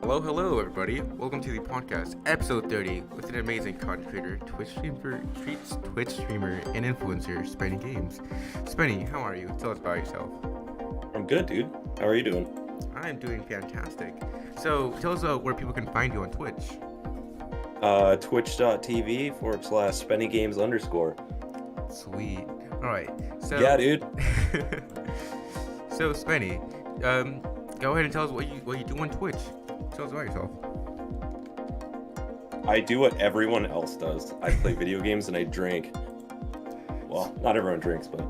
Hello, everybody. Welcome to the podcast, episode 30, with an amazing content creator, Twitch streamer, and influencer, Spenny Games. Spenny, how are you? Tell us about yourself. I'm good, dude. How are you doing? I'm doing fantastic. So, tell us where people can find you on Twitch. Twitch.tv/SpennyGames_. Sweet. Alright, so... Yeah, dude. So, Spenny, go ahead and tell us what you do on Twitch. Tell us about yourself. I do what everyone else does. I play video games and I drink. Well, not everyone drinks, but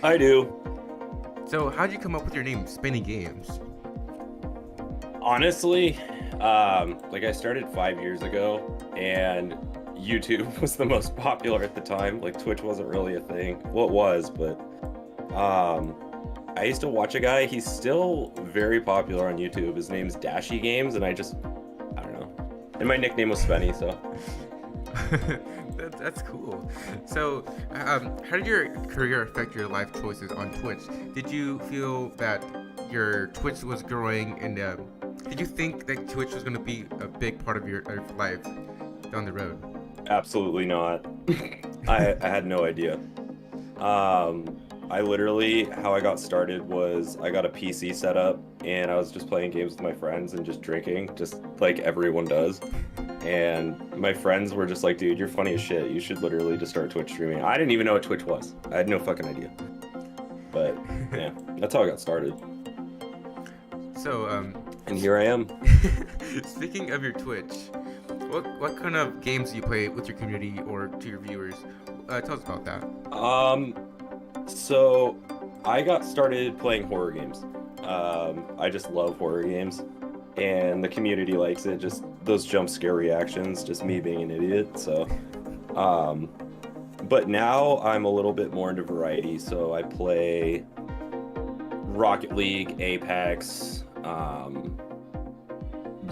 I do. So, how'd you come up with your name, Spenny Games? Honestly, I started 5 years ago, and YouTube was the most popular at the time. Like, Twitch wasn't really a thing. Well, it was, but I used to watch a guy. He's still very popular on YouTube. His name's Dashy Games, and I don't know. And my nickname was Spenny, so. That's cool. So, how did your career affect your life choices on Twitch? Did you feel that your Twitch was growing, and did you think that Twitch was going to be a big part of your life down the road? Absolutely not. I had no idea. How I got started was I got a PC set up and I was just playing games with my friends and just drinking, just like everyone does. And my friends were just like, dude, you're funny as shit. You should literally just start Twitch streaming. I didn't even know what Twitch was. I had no fucking idea. But yeah, that's how I got started. So, and here I am. Speaking of your Twitch, what kind of games do you play with your community or to your viewers? Tell us about that. So I got started playing horror games. I just love horror games, and the community likes it. Just those jump scare reactions, just me being an idiot. So, but now I'm a little bit more into variety. So I play Rocket League, Apex,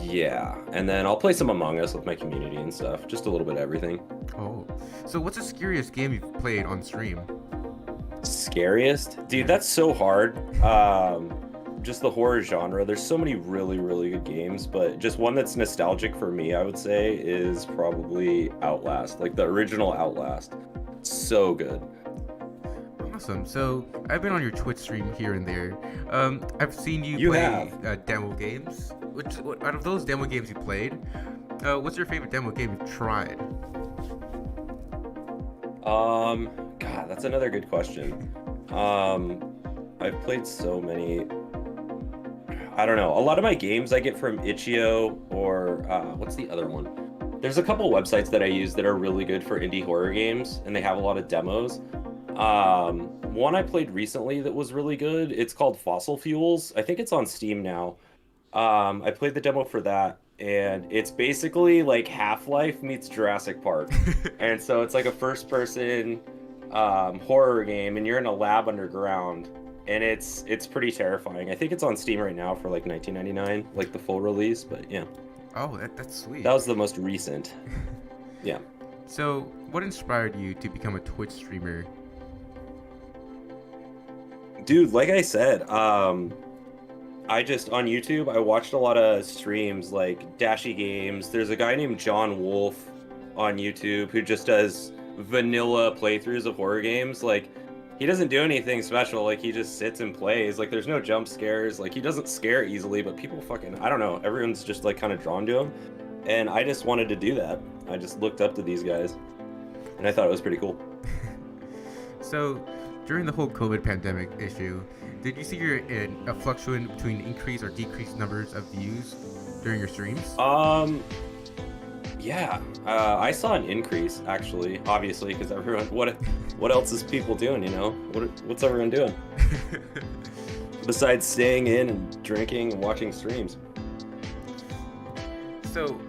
yeah, and then I'll play some Among Us with my community and stuff. Just a little bit of everything. Oh, so what's the scariest game you've played on stream? Scariest? Dude, that's so hard. Just the horror genre. There's so many really, really good games, but just one that's nostalgic for me, I would say, is probably Outlast. Like the original Outlast. So good. Awesome. So I've been on your Twitch stream here and there. I've seen you play demo games. Out of those demo games you played, what's your favorite demo game you've tried? God, that's another good question. I've played so many. I don't know. A lot of my games I get from Itch.io or what's the other one? There's a couple websites that I use that are really good for indie horror games, and they have a lot of demos. One I played recently that was really good. It's called Fossil Fuels. I think it's on Steam now. I played the demo for that, and it's basically like Half-Life meets Jurassic Park. And so it's like a first-person horror game, and you're in a lab underground, and it's pretty terrifying. I think it's on Steam right now for like $19.99, like the full release, but yeah. Oh, that's sweet. That was the most recent. Yeah. So, what inspired you to become a Twitch streamer? Dude, like I said, I just, on YouTube, I watched a lot of streams like Dashy Games. There's a guy named John Wolf on YouTube who just does vanilla playthroughs of horror games. Like, he doesn't do anything special. Like, he just sits and plays. Like, there's no jump scares. Like, he doesn't scare easily, but people fucking, I don't know, everyone's just like kind of drawn to him. And I just wanted to do that. I just looked up to these guys, and I thought it was pretty cool. So, during the whole COVID pandemic issue, did you see a fluctuation between increased or decreased numbers of views during your streams? Yeah, I saw an increase actually, obviously, because everyone. What else is people doing? You know, what's everyone doing besides staying in and drinking and watching streams? So,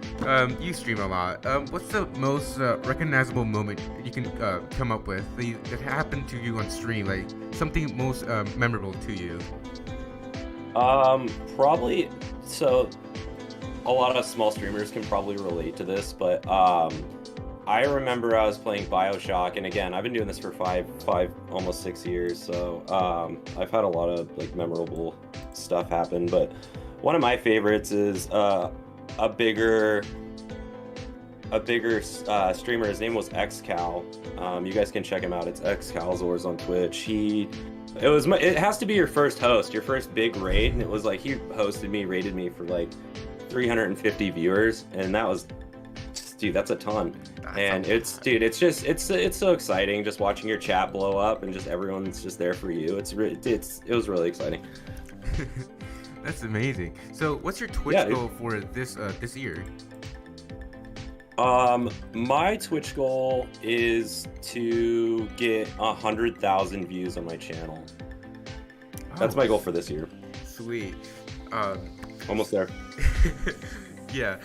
you stream a lot. What's the most recognizable moment you can come up with that happened to you on stream? Like something most memorable to you? Probably. So, a lot of small streamers can probably relate to this, but I remember I was playing BioShock, and again, I've been doing this for five, almost 6 years, so I've had a lot of like memorable stuff happen. But One of my favorites is a bigger streamer. His name was XCal. You guys can check him out. It's XCalzors on Twitch. It has to be your first host, your first big raid, and it was like he hosted me, rated me for like 350 viewers, and that was, dude, that's a ton. And it's so exciting just watching your chat blow up and just everyone's just there for you. It was really exciting. That's amazing. So, what's your Twitch goal for this year? My Twitch goal is to get 100,000 views on my channel. That's my goal for this year. Sweet. Almost there. Yeah.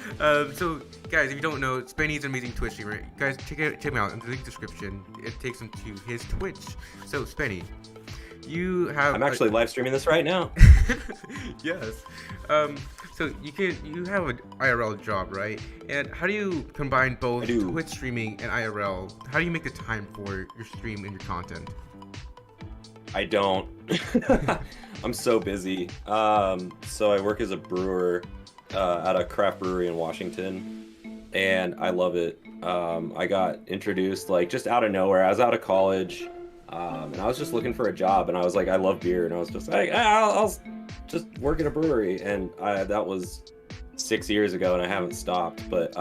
So, guys, if you don't know, Spenny's an amazing Twitch streamer. Guys, check him out in the link description. It takes him to his Twitch. So, Spenny, you have. I'm actually live streaming this right now. Yes. So you have an IRL job, right? And how do you combine both Twitch streaming and IRL? How do you make the time for your stream and your content? I don't. I'm so busy. So I work as a brewer at a craft brewery in Washington, and I love it. I got introduced like just out of nowhere. I was out of college, and I was just looking for a job, and I was like, I love beer, and I was just like, I'll just work at a brewery, and that was 6 years ago, and I haven't stopped. But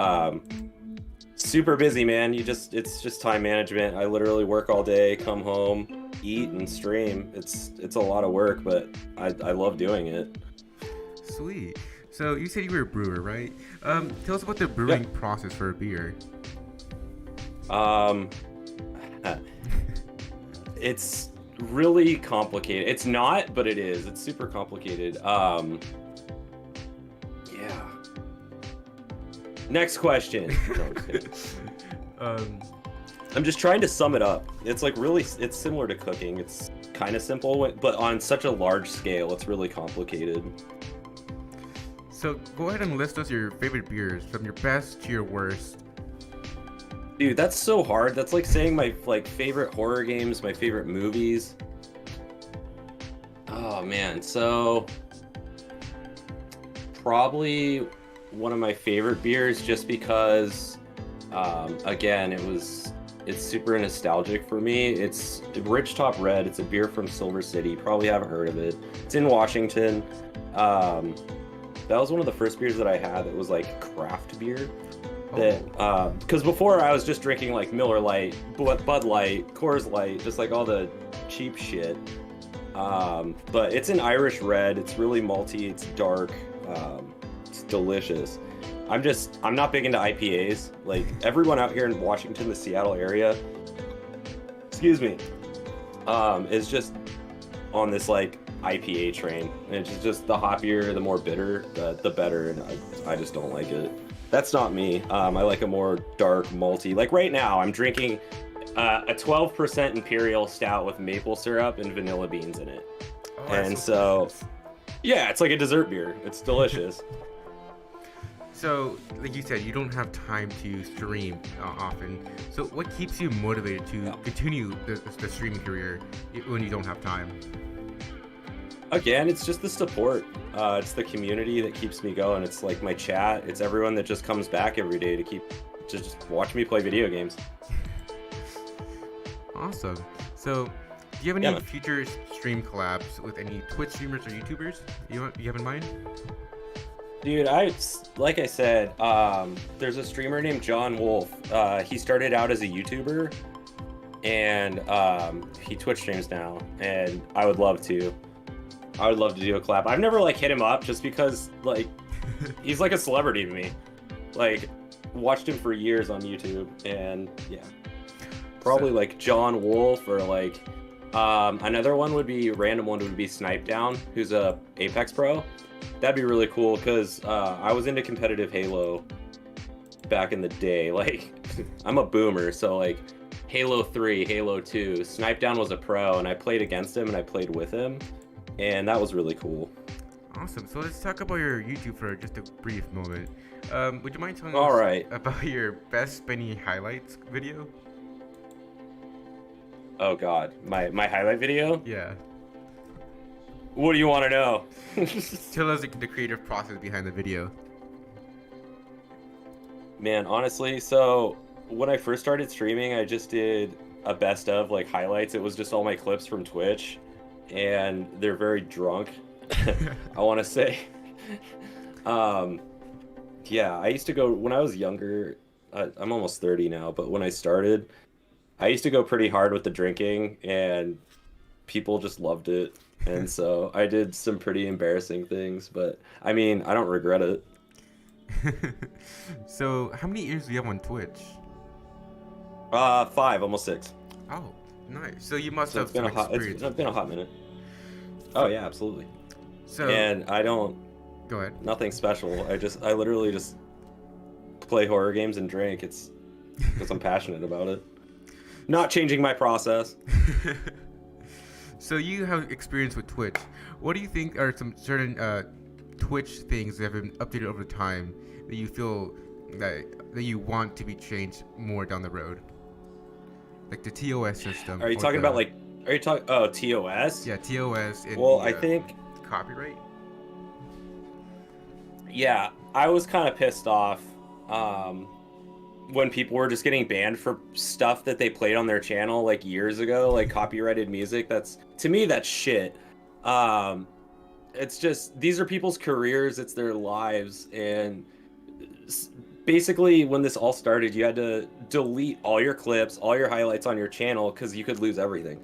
super busy, man. It's just time management. I literally work all day, come home, eat, and stream. It's a lot of work, but I love doing it. Sweet. So you said you were a brewer, right? Tell us about the brewing process for a beer. It's really complicated. It's not, but it is. It's super complicated. Yeah. Next question. No, I'm just kidding. I'm just trying to sum it up. It's like it's similar to cooking. It's kind of simple, but on such a large scale, it's really complicated. So go ahead and list us your favorite beers, from your best to your worst. Dude, that's so hard. That's like saying my favorite horror games, my favorite movies. Oh man, so probably one of my favorite beers, just because again, it's super nostalgic for me. It's Rich Top Red. It's a beer from Silver City. Probably haven't heard of it. It's in Washington. That was one of the first beers that I had that was like craft beer. That because before I was just drinking like Miller Lite, Bud Light, Coors Light, just like all the cheap shit. But it's an Irish red. It's really malty. It's dark. It's delicious. I'm not big into IPAs. Like everyone out here in Washington, the Seattle area, excuse me, is just on this like IPA train. And it's just the hoppier, the more bitter, the better. And I just don't like it. That's not me. I like a more dark, malty. Like right now, I'm drinking a 12% Imperial Stout with maple syrup and vanilla beans in it. Oh, and so, yeah, it's like a dessert beer. It's delicious. So, like you said, you don't have time to stream often. So, what keeps you motivated to continue the streaming career when you don't have time? Again, it's just the support. It's the community that keeps me going. It's like my chat. It's everyone that just comes back every day to just watch me play video games. Awesome. So, do you have any future stream collabs with any Twitch streamers or YouTubers you have in mind? Dude, like I said, there's a streamer named John Wolf. He started out as a YouTuber, and he Twitch streams now, and I would love to do a collab. I've never like hit him up just because like he's like a celebrity to me. Like watched him for years on YouTube, and yeah, probably like John Wolf, or like another one would be Snipe Down, who's a Apex pro. That'd be really cool because I was into competitive Halo back in the day. Like I'm a boomer, so like Halo 3, Halo 2, Snipe Down was a pro, and I played against him and I played with him. And that was really cool. Awesome. So let's talk about your YouTube for just a brief moment. Would you mind telling us about your best Spenny highlights video? Oh God, my highlight video? Yeah. What do you want to know? Tell us the creative process behind the video. Man, honestly, so when I first started streaming, I just did a best of like highlights. It was just all my clips from Twitch, and they're very drunk, I want to say. Um, yeah, I used to go when I was younger. I'm almost 30 now, but when I started, I used to go pretty hard with the drinking, and people just loved it. And so I did some pretty embarrassing things, but I mean, I don't regret it. So, how many years do you have on Twitch? 5, almost 6. Oh, nice. So you must So have it's been some a hot, experience. it's been a hot minute. Oh yeah, absolutely. So, And I don't, go ahead. nothing special. I literally just play horror games and drink. It's because I'm passionate about it. Not changing my process. So you have experience with Twitch. What do you think are some certain Twitch things that have been updated over time that you feel that you want to be changed more down the road? Like the TOS system. Are you or talking the- about like, are you talking, oh, TOS? Yeah, TOS and Well, the I think, copyright. yeah, I was kind of pissed off when people were just getting banned for stuff that they played on their channel like years ago, like copyrighted music. That's, to me, that's shit. Um, it's just, these are people's careers, it's their lives, and basically when this all started, you had to delete all your clips, all your highlights on your channel because you could lose everything.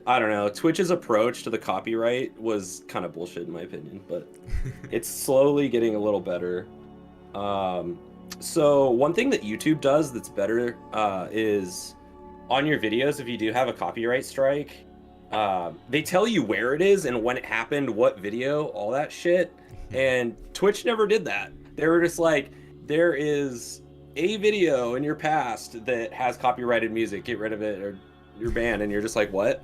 I don't know. Twitch's approach to the copyright was kind of bullshit in my opinion, but it's slowly getting a little better. So one thing that YouTube does that's better is on your videos, if you do have a copyright strike, they tell you where it is and when it happened, what video, all that shit. And Twitch never did that. They were just like, there is a video in your past that has copyrighted music, get rid of it or you're banned. And you're just like, what?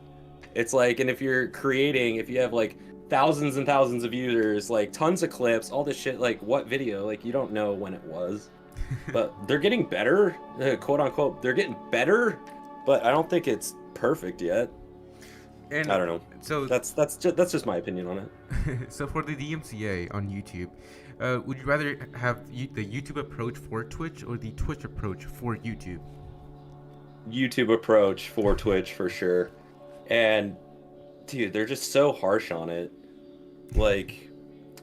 It's like, and if you're creating, if you have like thousands and thousands of users, like tons of clips, all this shit, like what video, like you don't know when it was. But they're getting better, quote unquote, they're getting better, but I don't think it's perfect yet. And I don't know. So That's just my opinion on it. so for the DMCA on YouTube, would you rather have the YouTube approach for Twitch or the Twitch approach for YouTube? YouTube approach for Twitch for sure. And dude, they're just so harsh on it. Like,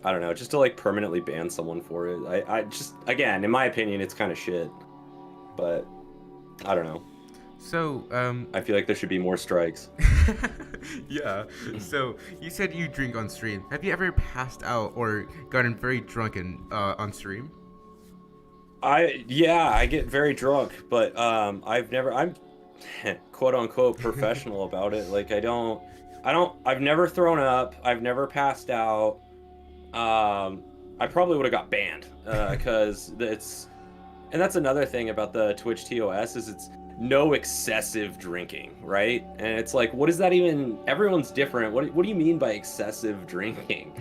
I don't know, just to like permanently ban someone for it. I just, again, in my opinion, it's kind of shit. But I don't know. So, I feel like there should be more strikes. yeah. So you said you drink on stream. Have you ever passed out or gotten very drunken on stream? Yeah, I get very drunk, but I'm quote unquote professional about it. Like I've never thrown up, I've never passed out. I probably would have got banned because and that's another thing about the Twitch TOS is it's no excessive drinking, right? And it's like, what does that even? Everyone's different. What do you mean by excessive drinking?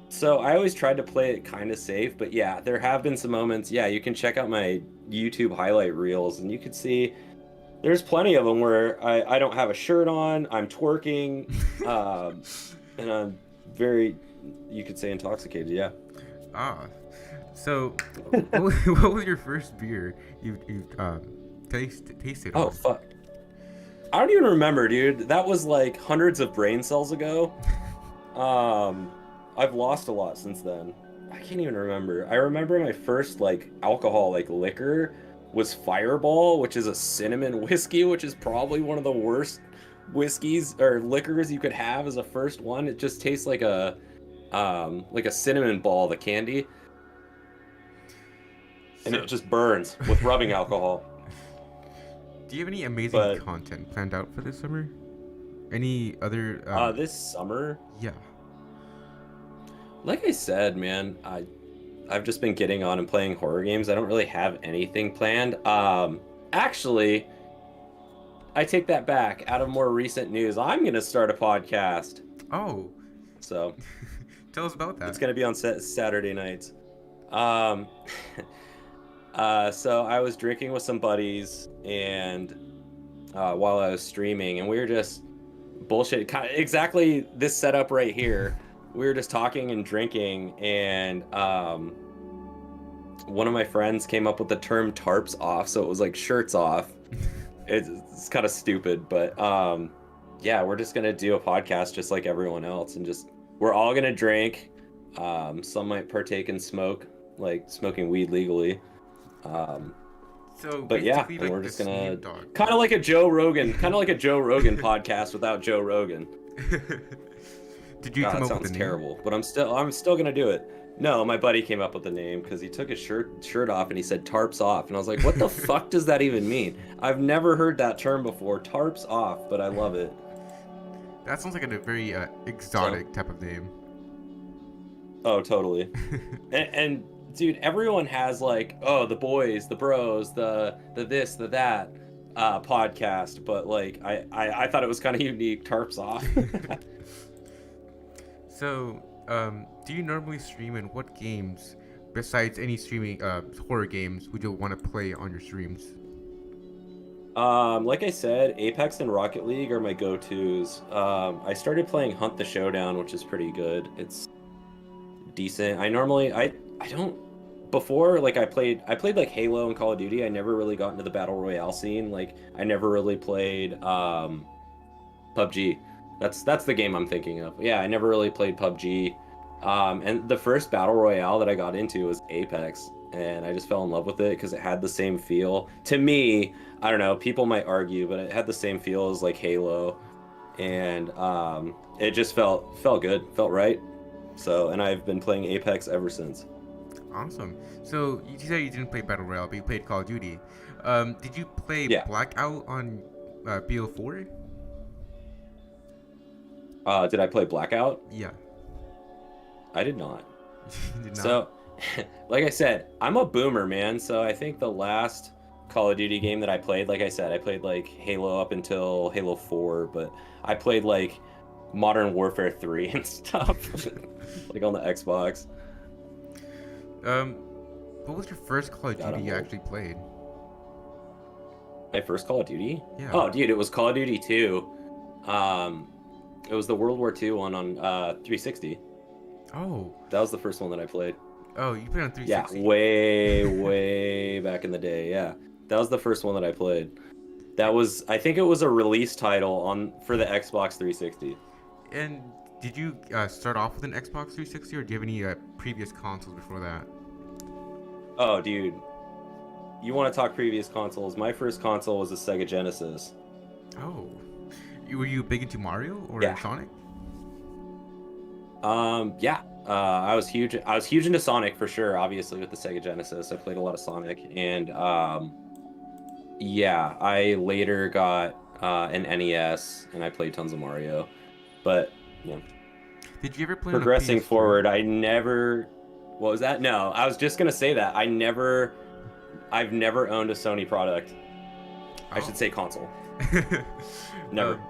So I always tried to play it kind of safe, but yeah, there have been some moments. Yeah, you can check out my YouTube highlight reels, and you can see there's plenty of them where I don't have a shirt on, I'm twerking, and I'm very, you could say, intoxicated. Yeah. Ah. So, what was your first beer you tasted? Oh fuck. I don't even remember, dude. That was like hundreds of brain cells ago. I've lost a lot since then. I can't even remember. I remember my first like alcohol, like liquor, was Fireball, which is a cinnamon whiskey, which is probably one of the worst whiskeys or liquors you could have as a first one. It just tastes like a cinnamon ball, the candy. And it just burns with rubbing alcohol. Do you have any amazing content planned out for this summer? Any other? This summer? Yeah. Like I said, man, I've just been getting on and playing horror games. I don't really have anything planned. Actually, I take that back. Out of more recent news, I'm gonna start a podcast. Oh. So. Tell us about that. It's gonna be on Saturday nights. So I was drinking with some buddies and while I was streaming, and we were just bullshit. Exactly this setup right here. We were just talking and drinking, and one of my friends came up with the term "tarps off," so it was like shirts off. It's kind of stupid, but yeah, we're just gonna do a podcast just like everyone else, and just we're all gonna drink. Some might partake in smoke, like smoking weed legally. So But yeah, basically, and like we're the just gonna Snoop Dogg. kind of like a Joe Rogan podcast without Joe Rogan. Did you God, come that up with sounds the name? terrible, but I'm still gonna do it. No, my buddy came up with the name because he took his shirt off and he said "tarps off," and I was like, "What the fuck does that even mean?" I've never heard that term before, "tarps off," but I love it. That sounds like a very exotic type of name. Oh, totally. And dude, everyone has like, oh, the boys, the bros, the this, the that podcast, but like I thought it was kind of unique. Tarps off. So, do you normally stream, and what games, besides any streaming horror games, would you want to play on your streams? Like I said, Apex and Rocket League are my go-tos. I started playing Hunt the Showdown, which is pretty good. It's decent. I don't before like I played like Halo and Call of Duty. I never really got into the battle royale scene. Like I never really played PUBG. That's the game I'm thinking of. Yeah, I never really played PUBG. And the first battle royale that I got into was Apex, and I just fell in love with it because it had the same feel. To me, I don't know, people might argue, but it had the same feel as like Halo, and it just felt good, felt right. So, and I've been playing Apex ever since. Awesome. So you said you didn't play battle royale, but you played Call of Duty. Did you play Yeah. Blackout on BO4? Did I play Blackout? Yeah. I did not. You did not. So, like I said, I'm a boomer, man. So I think the last Call of Duty game that I played, like I said, I played like Halo up until Halo 4, but I played like Modern Warfare 3 and stuff, like on the Xbox. What was your first Call of God, Duty I'm you old. actually played? My first Call of Duty? Yeah. Oh, dude, it was Call of Duty 2. It was the World War II one on 360. Oh. That was the first one that I played. Oh, you played on Yeah, 360. way back in the day. Yeah, that was the first one that I played. That was, I think it was a release title for the Xbox 360. And did you start off with an Xbox 360, or do you have any previous consoles before that? Oh, dude, you want to talk previous consoles? My first console was a Sega Genesis. Oh. Were you big into Mario or Yeah. Sonic? Yeah. I was huge. I was huge into Sonic for sure. Obviously, with the Sega Genesis, I played a lot of Sonic, and yeah, I later got an NES, and I played tons of Mario. But yeah, Did you ever play progressing on a PS2? forward, I never. What was that? No, I was just gonna say that I've never owned a Sony product. I should say console. Never. Um,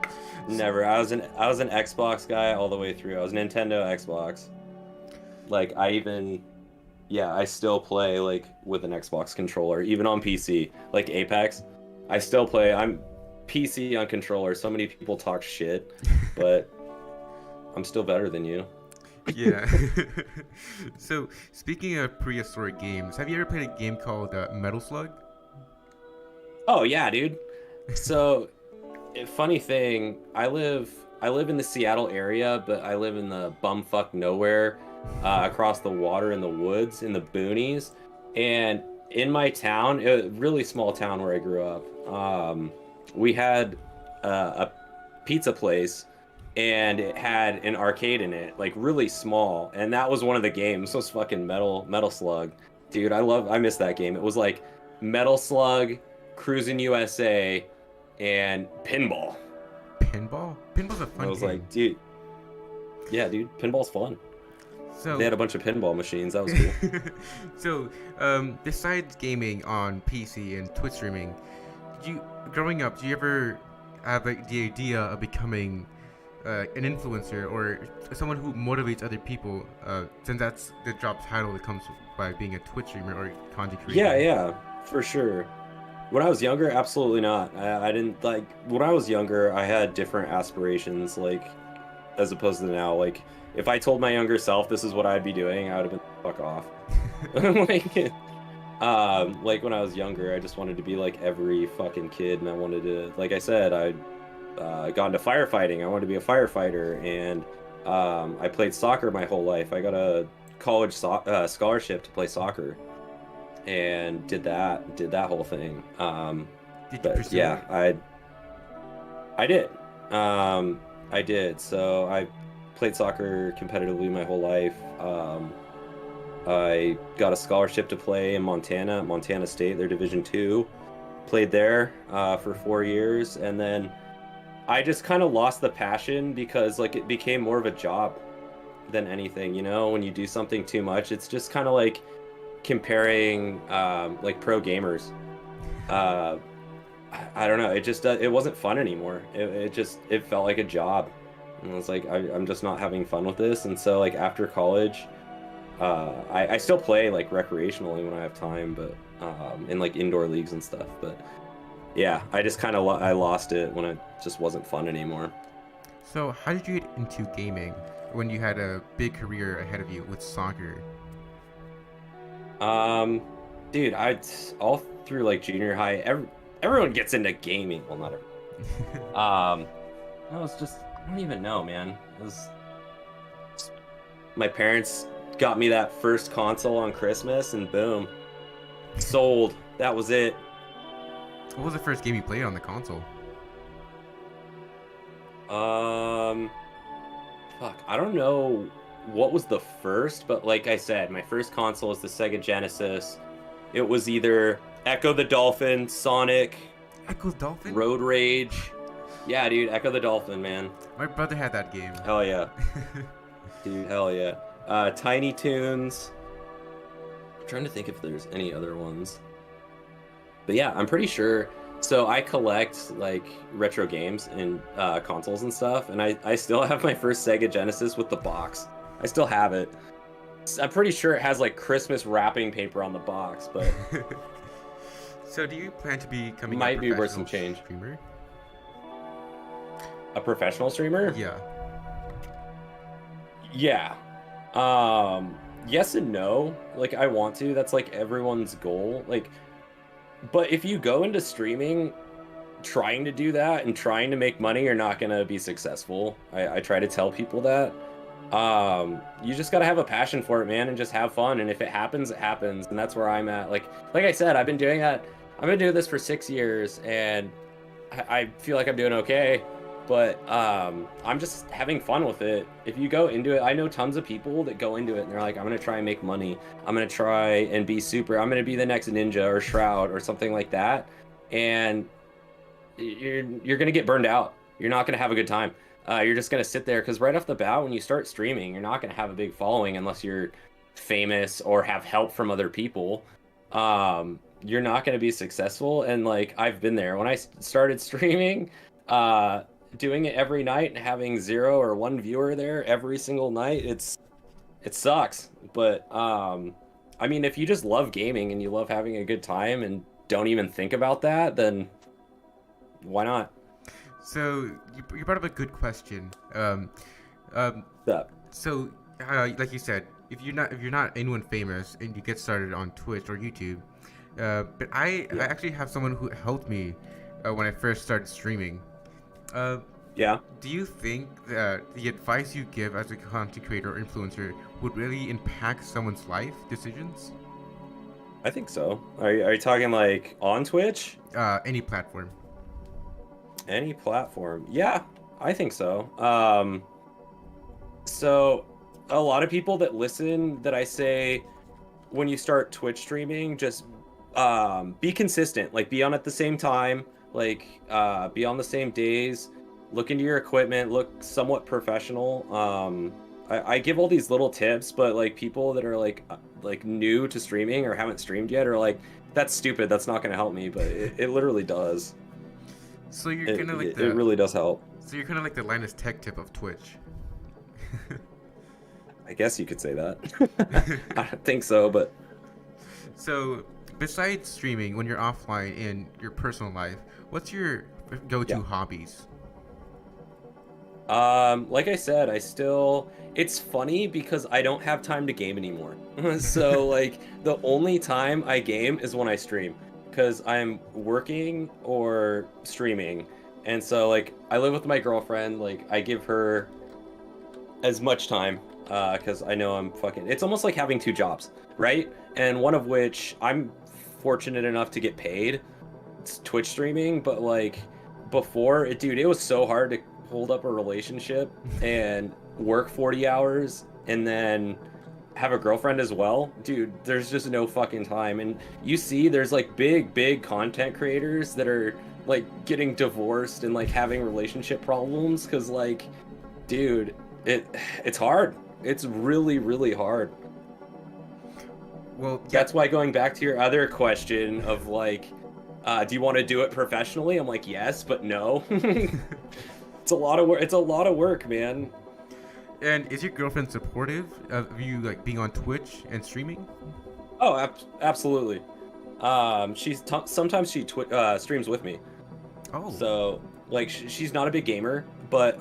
Never. I was an Xbox guy all the way through. I was Nintendo, Xbox. Like I still play like with an Xbox controller, even on PC. Like Apex, I still play. I'm PC on controller. So many people talk shit, but I'm still better than you. Yeah. So, speaking of prehistoric games, have you ever played a game called Metal Slug? Oh yeah, dude. So, funny thing, I live in the Seattle area, but I live in the bumfuck nowhere, across the water in the woods in the boonies, and in my town, a really small town where I grew up, we had a pizza place, and it had an arcade in it, like really small, and that was one of the games. Was fucking Metal Slug, dude. I miss that game. It was like Metal Slug, Cruisin' USA, and pinball. Pinball? Pinball's a fun I was game. like, dude, yeah, dude, pinball's fun. So, They had a bunch of pinball machines. That was cool. so, besides gaming on PC and Twitch streaming, growing up, did you ever have the idea of becoming an influencer or someone who motivates other people? Since that's the job title that comes by being a Twitch streamer or content creator. Yeah, for sure. When I was younger, absolutely not. I didn't like when I was younger, I had different aspirations, like as opposed to now. Like if I told my younger self this is what I'd be doing, I would have been fuck off. Like when I was younger, I just wanted to be like every fucking kid, and I wanted to, like I said, I got into firefighting. I wanted to be a firefighter, and I played soccer my whole life. I got a college scholarship to play soccer, and did that whole thing. Did you But pursue it? yeah, I did. I did. So I played soccer competitively my whole life. I got a scholarship to play in Montana, at Montana State, their Division II. Played there for 4 years, and then I just kind of lost the passion because like it became more of a job than anything. You know, when you do something too much, it's just kind of like comparing like pro gamers. Uh, I don't know. It just it wasn't fun anymore. It felt like a job, and I was like, I'm just not having fun with this. And so like after college, I still play like recreationally when I have time, but in like indoor leagues and stuff. But yeah, I just kind of I lost it when it just wasn't fun anymore. So, how did you get into gaming when you had a big career ahead of you with soccer? Um, Dude, I all through like junior high, everyone gets into gaming. Well, not everyone. No, it's just I don't even know, man. It was my parents got me that first console on Christmas, and boom, sold. That was it. What was the first game you played on the console? Um, Fuck, I don't know what was the first, but like I said, my first console was the Sega Genesis. It was either Echo the Dolphin, Sonic, Echo's Dolphin? Road Rage. Yeah, dude, Echo the Dolphin, man. My brother had that game. Hell yeah. Dude, hell yeah. Tiny Toons. I'm trying to think if there's any other ones. But yeah, I'm pretty sure. So I collect like retro games and consoles and stuff, and I still have my first Sega Genesis with the box. I still have it. I'm pretty sure it has like Christmas wrapping paper on the box, but So, do you plan to be becoming might a be worth professional some change. streamer? A professional streamer? Yeah. Yeah. Yes and no. Like I want to. That's like everyone's goal. Like, but if you go into streaming trying to do that and trying to make money, you're not gonna be successful. I try to tell people that. You just gotta have a passion for it, man, and just have fun. And if it happens, it happens. And that's where I'm at. Like I said, I've been doing that. I've been doing this for 6 years, and I feel like I'm doing okay. But I'm just having fun with it. If you go into it, I know tons of people that go into it and they're like, I'm gonna try and make money. I'm gonna try and be super. I'm gonna be the next Ninja or Shroud or something like that. And you're gonna get burned out. You're not gonna have a good time. You're just gonna sit there because right off the bat, when you start streaming, you're not gonna have a big following unless you're famous or have help from other people. You're not gonna be successful. And like I've been there when I started streaming. Doing it every night and having 0 or 1 viewer there every single night, it sucks. But I mean, if you just love gaming and you love having a good time and don't even think about that, then why not? So, you brought up a good question. That So, like you said, if you're not anyone famous and you get started on Twitch or YouTube, but I actually have someone who helped me when I first started streaming. Yeah, Do you think that the advice you give as a content creator or influencer would really impact someone's life decisions? I think so. Are you talking like on Twitch? Any platform. Any platform? Yeah, I think so. So a lot of people that listen that I say when you start Twitch streaming, just be consistent. Like be on at the same time. Like be on the same days. Look into your equipment. Look somewhat professional. I give all these little tips, but like people that are like new to streaming or haven't streamed yet are like, that's stupid. That's not gonna help me. But it literally does. So you're kind of like It really does help. So you're kind of like the Linus Tech Tip of Twitch. I guess you could say that. I don't think so, but So, besides streaming, when you're offline in your personal life, what's your go-to Yeah. hobbies? Like I said, it's funny because I don't have time to game anymore. So like the only time I game is when I stream because I'm working or streaming. And so like I live with my girlfriend, like I give her as much time because I know I'm fucking it's almost like having two jobs, right? And one of which I'm fortunate enough to get paid. It's Twitch streaming, but like before it, dude, it was so hard to hold up a relationship and work 40 hours and then have a girlfriend as well. Dude, there's just no fucking time. And you see there's like big content creators that are like getting divorced and like having relationship problems because like, dude, it's hard. It's really hard. Well, yeah. That's why going back to your other question of like, do you want to do it professionally? I'm like, yes, but no. It's a lot of work. It's a lot of work, man. And is your girlfriend supportive of you like being on Twitch and streaming? Oh, absolutely. Sometimes she streams with me. Oh. So like she's not a big gamer, but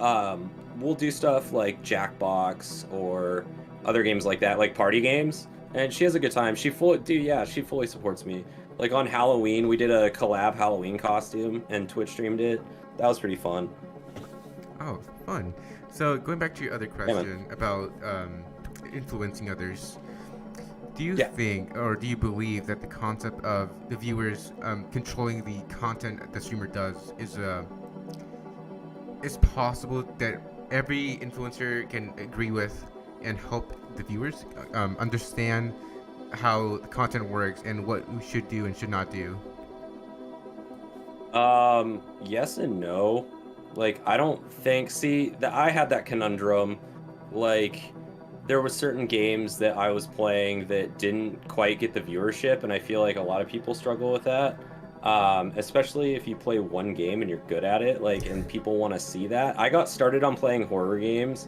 we'll do stuff like Jackbox or other games like that, like party games, and she has a good time. She fully supports me. Like on Halloween, we did a collab Halloween costume and Twitch streamed it. That was pretty fun. Oh, fun. So going back to your other question about influencing others, do you think or do you believe that the concept of the viewers controlling the content the streamer does is possible that every influencer can agree with and help the viewers understand how the content works and what we should do and should not do? Yes and no. Like, I don't think, see, that I had that conundrum. Like, there were certain games that I was playing that didn't quite get the viewership, and I feel like a lot of people struggle with that. Especially if you play one game and you're good at it, like, and people want to see that. I got started on playing horror games,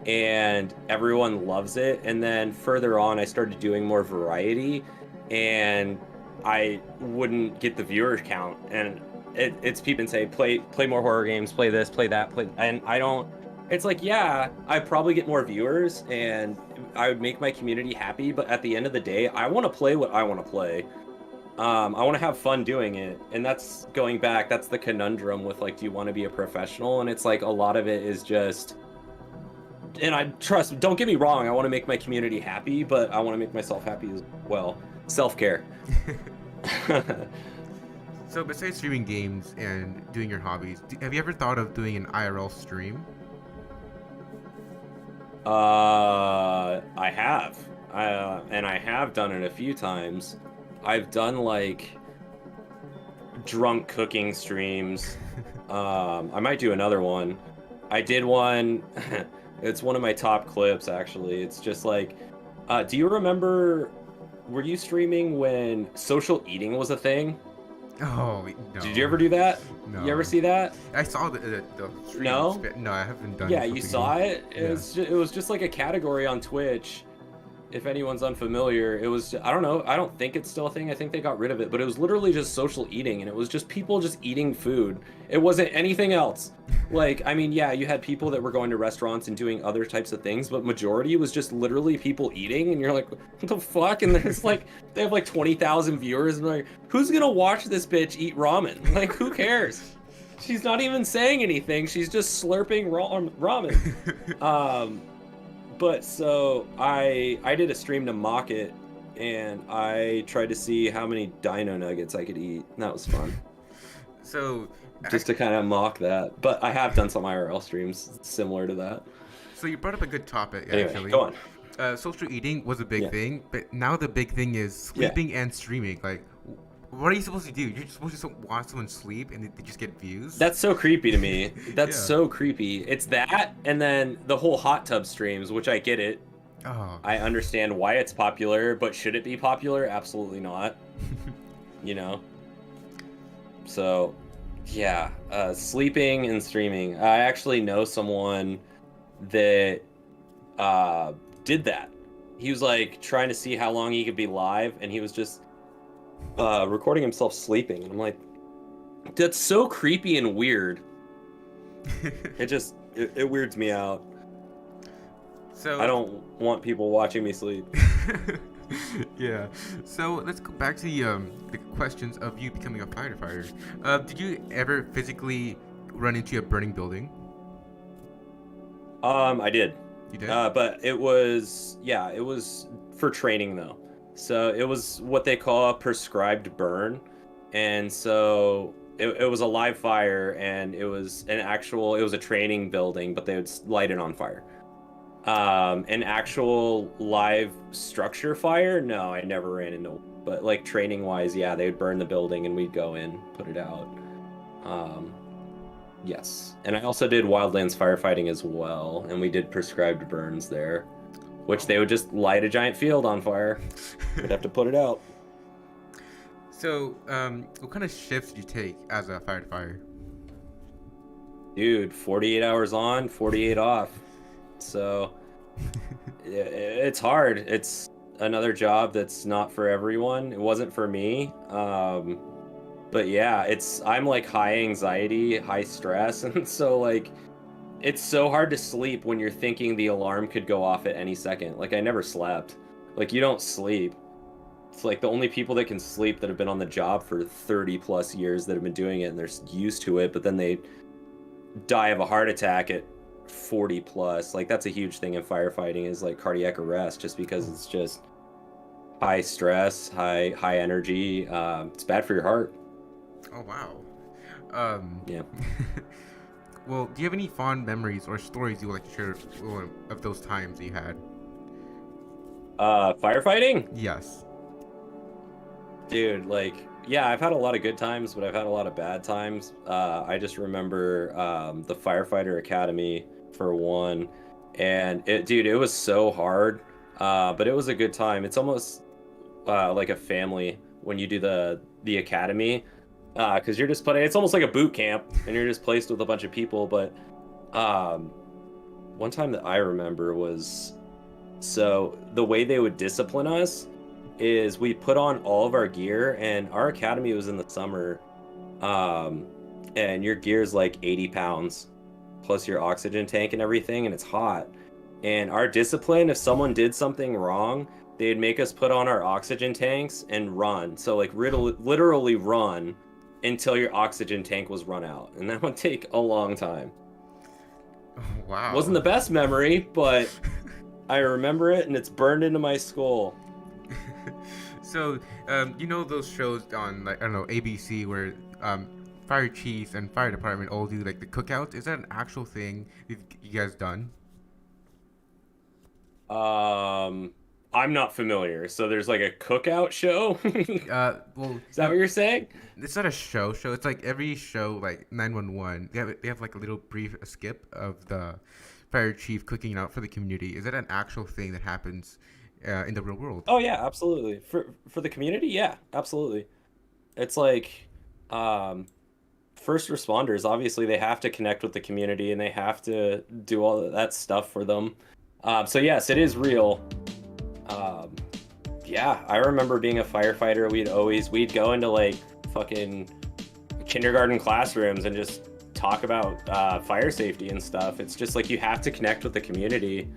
and everyone loves it. And then further on, I started doing more variety, and I wouldn't get the viewer count. And it's people say play more horror games, play this, play that, and I don't. It's like, yeah, I probably get more viewers and I would make my community happy, but at the end of the day, I want to play what I want to play. I want to have fun doing it, and that's going back. That's the conundrum with like, do you want to be a professional? And it's like a lot of it is just. And I trust. Don't get me wrong. I want to make my community happy, but I want to make myself happy as well. Self-care. So besides streaming games and doing your hobbies, have you ever thought of doing an IRL stream? I have. And I have done it a few times. I've done like drunk cooking streams. I might do another one. I did one. It's one of my top clips, actually. It's just like, do you remember? Were you streaming when social eating was a thing? Oh, no. Did you ever do that? No. You ever see that? I saw the stream. No? No, I haven't done. Yeah, you saw it. Yeah. It was just like a category on Twitch. If anyone's unfamiliar, it was, I don't know, I don't think it's still a thing. I think they got rid of it, but it was literally just social eating, and it was just people just eating food. It wasn't anything else. Like, I mean, yeah, you had people that were going to restaurants and doing other types of things, but majority was just literally people eating, and you're like, what the fuck? And there's like, they have like 20,000 viewers, and like, who's gonna watch this bitch eat ramen? Like, who cares? She's not even saying anything. She's just slurping ramen. But so I did a stream to mock it, and I tried to see how many dino nuggets I could eat. And that was fun. So just to kind of mock that. But I have done some IRL streams similar to that. So you brought up a good topic, anyway, actually. Go on. Social eating was a big thing, but now the big thing is sleeping and streaming. Like, what are you supposed to do? You're supposed to watch someone sleep and they just get views? That's so creepy to me. That's Yeah. so creepy. It's that, and then the whole hot tub streams, which I get it. Oh. I understand why it's popular, but should it be popular? Absolutely not. You know? So, yeah. Sleeping and streaming. I actually know someone that did that. He was like trying to see how long he could be live, and he was just recording himself sleeping, and I'm like, that's so creepy and weird. It weirds me out. I So, don't want people watching me sleep. yeah. So let's go back to the questions of you becoming a firefighter. Did you ever physically run into a burning building? I did. You did? But it was for training though. So it was what they call a prescribed burn. And so it was a live fire, and it was a training building, but they would light it on fire. An actual live structure fire? No, I never ran into one. But like training wise, yeah, they would burn the building and we'd go in, put it out. Um, Yes. And I also did wildlands firefighting as well, and we did prescribed burns there, which they would just light a giant field on fire. We'd have to put it out. So, what kind of shifts did you take as a firefighter? Dude, 48 hours on, 48 off. So it's hard. It's another job that's not for everyone. It wasn't for me. But yeah, I'm like high anxiety, high stress, and so like it's so hard to sleep when you're thinking the alarm could go off at any second. Like I never slept. Like you don't sleep. It's like the only people that can sleep that have been on the job for 30 plus years that have been doing it, and they're used to it, but then they die of a heart attack at 40 plus. Like that's a huge thing in firefighting, is like cardiac arrest, just because it's just high stress, high energy. It's bad for your heart. Oh wow. Yeah. Well, do you have any fond memories or stories you would like to share of those times you had? Firefighting? Yes. Dude, like, yeah, I've had a lot of good times, but I've had a lot of bad times. I just remember the firefighter academy for one, and dude, it was so hard, but it was a good time. It's almost like a family when you do the academy, because you're just putting. It's almost like a boot camp, and you're just placed with a bunch of people. But one time that I remember was, so the way they would discipline us is we put on all of our gear, and our academy was in the summer, and your gear's like 80 pounds plus your oxygen tank and everything, and it's hot. And our discipline, if someone did something wrong, they'd make us put on our oxygen tanks and run. So like literally run until your oxygen tank was run out, and that would take a long time. Oh, wow. Wasn't the best memory, but I remember it, and it's burned into my skull. So, you know those shows on, like, I don't know, ABC, where fire chiefs and fire department all do like the cookouts? Is that an actual thing you guys done? I'm not familiar. So there's like a cookout show? Well, Is that what you're saying? it's not a show. It's like every show, like 911. They have like a little brief skip of the fire chief cooking out for the community. Is that an actual thing that happens in the real world? Oh yeah, absolutely. For the community, yeah, absolutely. It's like first responders, obviously they have to connect with the community, and they have to do all of that stuff for them. So yes, it is real. Um, yeah, I remember being a firefighter. We'd go into like fucking kindergarten classrooms and just talk about fire safety and stuff. It's just like you have to connect with the community,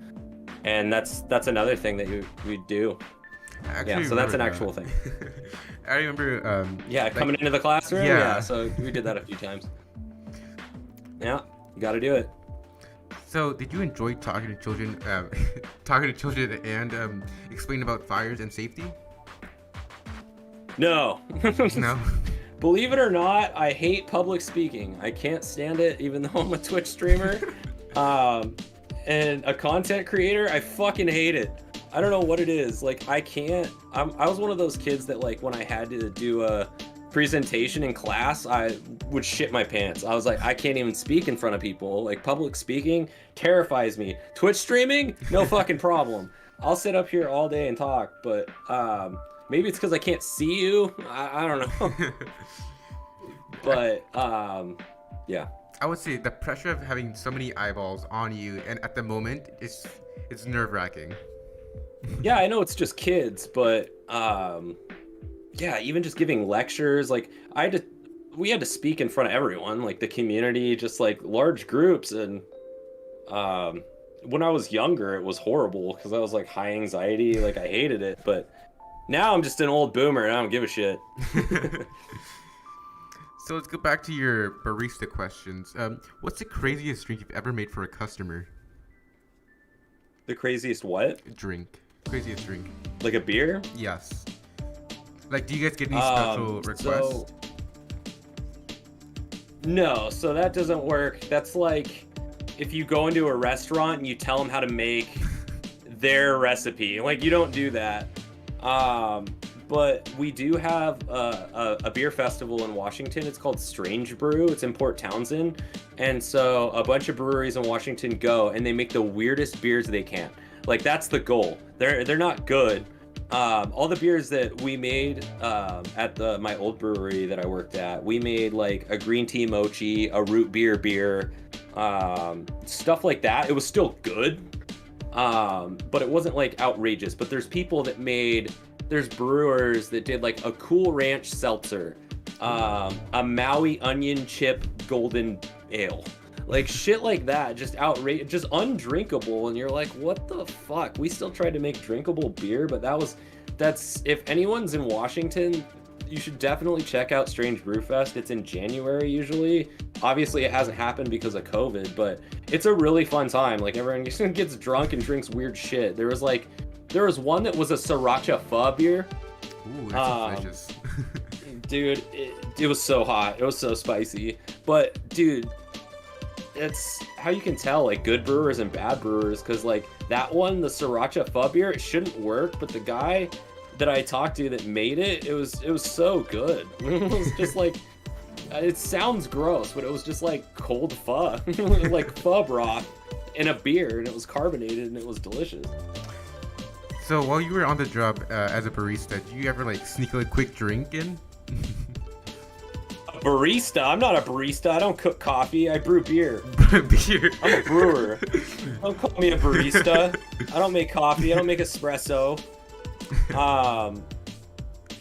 and that's another thing that we do. Yeah, so that's an actual thing. I remember. Yeah, like, coming into the classroom. Yeah. Yeah, so we did that a few times. Yeah, you got to do it. So, did you enjoy talking to children, and explaining about fires and safety? No. No. Believe it or not, I hate public speaking. I can't stand it, even though I'm a Twitch streamer. And a content creator, I fucking hate it. I don't know what it is. Like, I was one of those kids that, like, when I had to do a presentation in class, I would shit my pants. I was like, I can't even speak in front of people. Like, public speaking terrifies me. Twitch streaming, no fucking problem. I'll sit up here all day and talk, but maybe it's because I can't see you. I don't know. But yeah. I would say the pressure of having so many eyeballs on you, and at the moment, it's nerve-wracking. Yeah, I know it's just kids, but yeah, even just giving lectures, like we had to speak in front of everyone, like the community, just like large groups. And um, when I was younger, it was horrible because I was like high anxiety, like I hated it. But now I'm just an old boomer and I don't give a shit. So let's go back to your barista questions. What's the craziest drink you've ever made for a customer? The craziest what? Drink. Craziest drink. Like a beer? Yes. Like, do you guys get any special requests? So no, so that doesn't work. That's like if you go into a restaurant and you tell them how to make their recipe. Like, you don't do that. But we do have a beer festival in Washington. It's called Strange Brew. It's in Port Townsend. And so a bunch of breweries in Washington go and they make the weirdest beers they can. Like, that's the goal. They're not good. All the beers that we made at my old brewery that I worked at, we made like a green tea mochi, a root beer, stuff like that. It was still good, but it wasn't like outrageous. But there's brewers that did like a Cool Ranch seltzer, a Maui onion chip golden ale. Like shit like that, just outrageous, just undrinkable, and you're like, what the fuck? We still tried to make drinkable beer, but that's if anyone's in Washington, you should definitely check out Strange Brewfest. It's in January usually. Obviously, it hasn't happened because of COVID, but it's a really fun time. Like everyone gets drunk and drinks weird shit. There was one that was a sriracha pho beer. Ooh, that's delicious. Dude, it was so hot. It was so spicy. But dude, it's how you can tell like good brewers and bad brewers, because like that one, the sriracha pho beer, it shouldn't work, but the guy that I talked to that made it was so good. It was just like, it sounds gross, but it was just like cold pho, like pho broth in a beer, and it was carbonated and it was delicious. So while you were on the job as a barista, did you ever like sneak a quick drink in? Barista? I'm not a barista. I don't cook coffee. I brew beer. Beer. I'm a brewer. Don't call me a barista. I don't make coffee. I don't make espresso. Oh,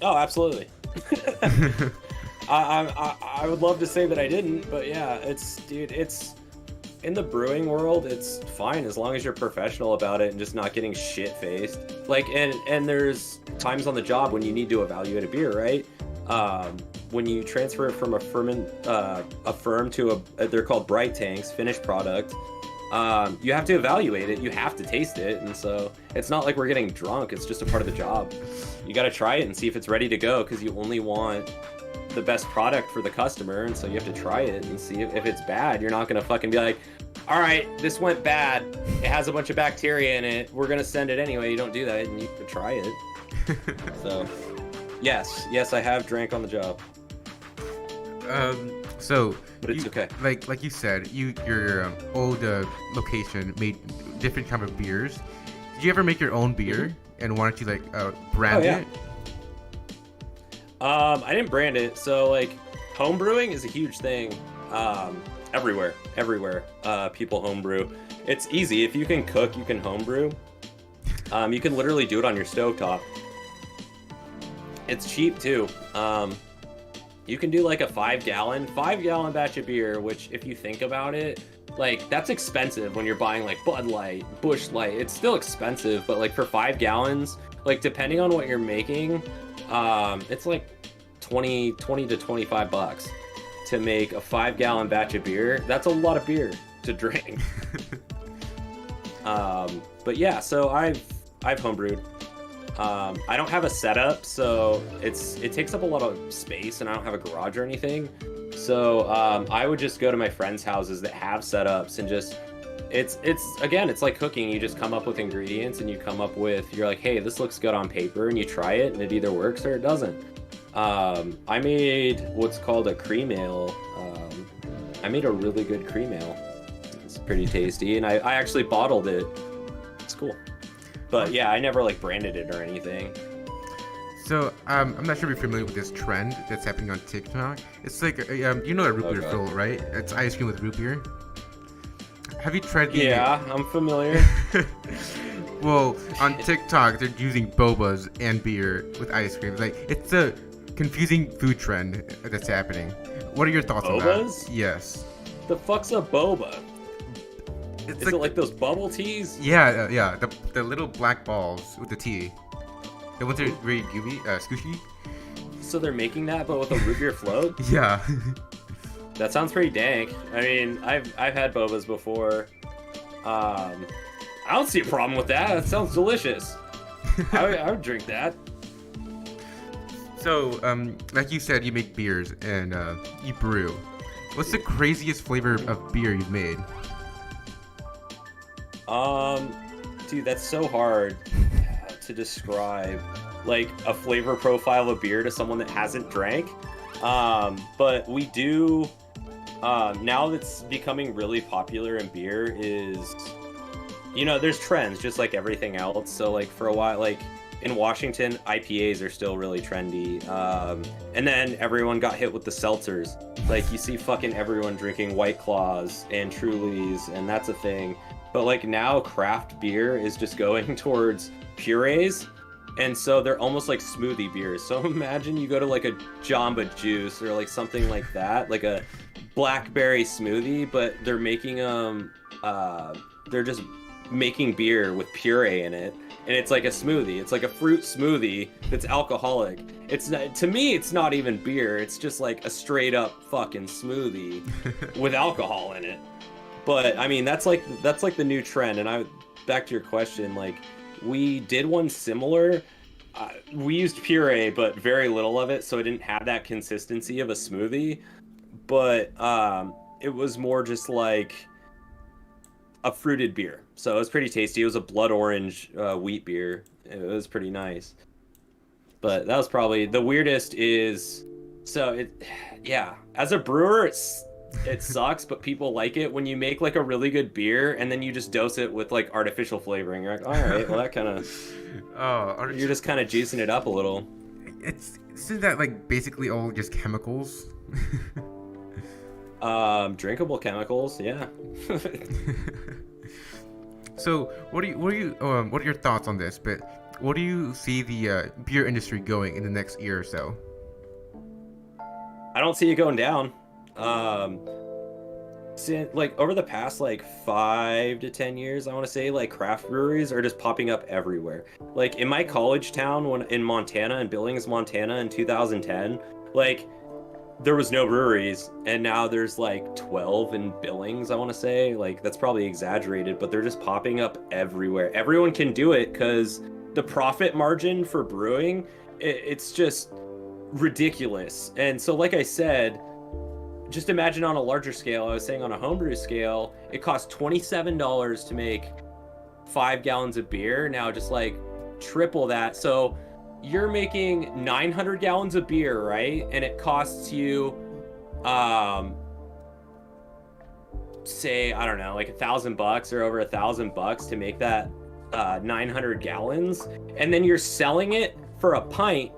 absolutely. I would love to say that I didn't, but yeah, it's in the brewing world, it's fine as long as you're professional about it and just not getting shit faced. Like, and there's times on the job when you need to evaluate a beer, right? When you transfer it from a firm to they're called bright tanks, finished product, you have to evaluate it, you have to taste it, and so it's not like we're getting drunk, it's just a part of the job. You got to try it and see if it's ready to go, because you only want the best product for the customer, and so you have to try it and see if it's bad. You're not going to fucking be like, all right, this went bad, it has a bunch of bacteria in it, we're going to send it anyway. You don't do that, and you have to try it. So yes, I have drank on the job. But it's okay. Like you said, your old location made different kind of beers. Did you ever make your own beer and wanted to like brand it? I didn't brand it. So like home brewing is a huge thing. Everywhere. People home brew. It's easy. If you can cook, you can home brew. You can literally do it on your stovetop. It's cheap too. You can do like a 5-gallon batch of beer, which if you think about it, like that's expensive when you're buying like Bud Light, Busch Light. It's still expensive, but like for 5 gallons, like depending on what you're making, it's like 20 to $25 to make a 5-gallon batch of beer. That's a lot of beer to drink. But yeah, so I've homebrewed. I don't have a setup, so it takes up a lot of space, and I don't have a garage or anything. So I would just go to my friends' houses that have setups, and just it's like cooking. You just come up with ingredients, and you're like, hey, this looks good on paper, and you try it, and it either works or it doesn't. I made what's called a cream ale. I made a really good cream ale. It's pretty tasty, and I actually bottled it. It's cool. But yeah, I never like branded it or anything. So I'm not sure if you're familiar with this trend that's happening on TikTok. It's like you know that root beer fill, right? It's ice cream with root beer. Have you tried the? Yeah, I'm familiar. Well, on TikTok they're using bobas and beer with ice cream. Like it's a confusing food trend that's happening. What are your thoughts on Bobas? that? Yes. The fuck's a boba? It's Is it like those bubble teas? Yeah. The little black balls with the tea. The ones that are very gooey, squishy. So they're making that, but with a root beer float? Yeah. That sounds pretty dank. I mean, I've had bobas before. I don't see a problem with that. That sounds delicious. I would drink that. So, like you said, you make beers and you brew. What's the craziest flavor of beer you've made? Dude, that's so hard to describe, like a flavor profile of beer to someone that hasn't drank. But we do, now that's becoming really popular in beer is, there's trends just like everything else. So like for a while, like in Washington, IPAs are still really trendy. And then everyone got hit with the seltzers. Like you see fucking everyone drinking White Claws and Trulies, and that's a thing. But like now craft beer is just going towards purees. And so they're almost like smoothie beers. So imagine you go to like a Jamba Juice or like something like that, like a blackberry smoothie, but they're making they're just making beer with puree in it, and it's like a smoothie. It's like a fruit smoothie that's alcoholic. It's not, to me, it's not even beer. It's just like a straight up fucking smoothie with alcohol in it. But I mean, that's like the new trend. And back to your question, like we did one similar. We used puree, but very little of it, so it didn't have that consistency of a smoothie. But it was more just like a fruited beer, so it was pretty tasty. It was a blood orange wheat beer. It was pretty nice. But that was probably the weirdest. As a brewer, it sucks, but people like it when you make like a really good beer and then you just dose it with like artificial flavoring. You're like, all right, well that kind of you're just kind of juicing it up a little. Isn't that like basically all just chemicals? Drinkable chemicals, yeah. So what are your thoughts on this? But what do you see the beer industry going in the next year or so? I don't see it going down. Like over the past like 5 to 10 years, I want to say, like craft breweries are just popping up everywhere. Like in my college town, in Montana, in Billings, Montana, in 2010, like there was no breweries, and now there's like 12 in Billings, I want to say. Like that's probably exaggerated, but they're just popping up everywhere. Everyone can do it because the profit margin for brewing, it's just ridiculous. And so like I said, just imagine on a larger scale. I was saying on a homebrew scale, it costs $27 to make 5 gallons of beer. Now just like triple that. So you're making 900 gallons of beer, right? And it costs you, say, I don't know, like $1,000 or over $1,000 to make that 900 gallons. And then you're selling it for a pint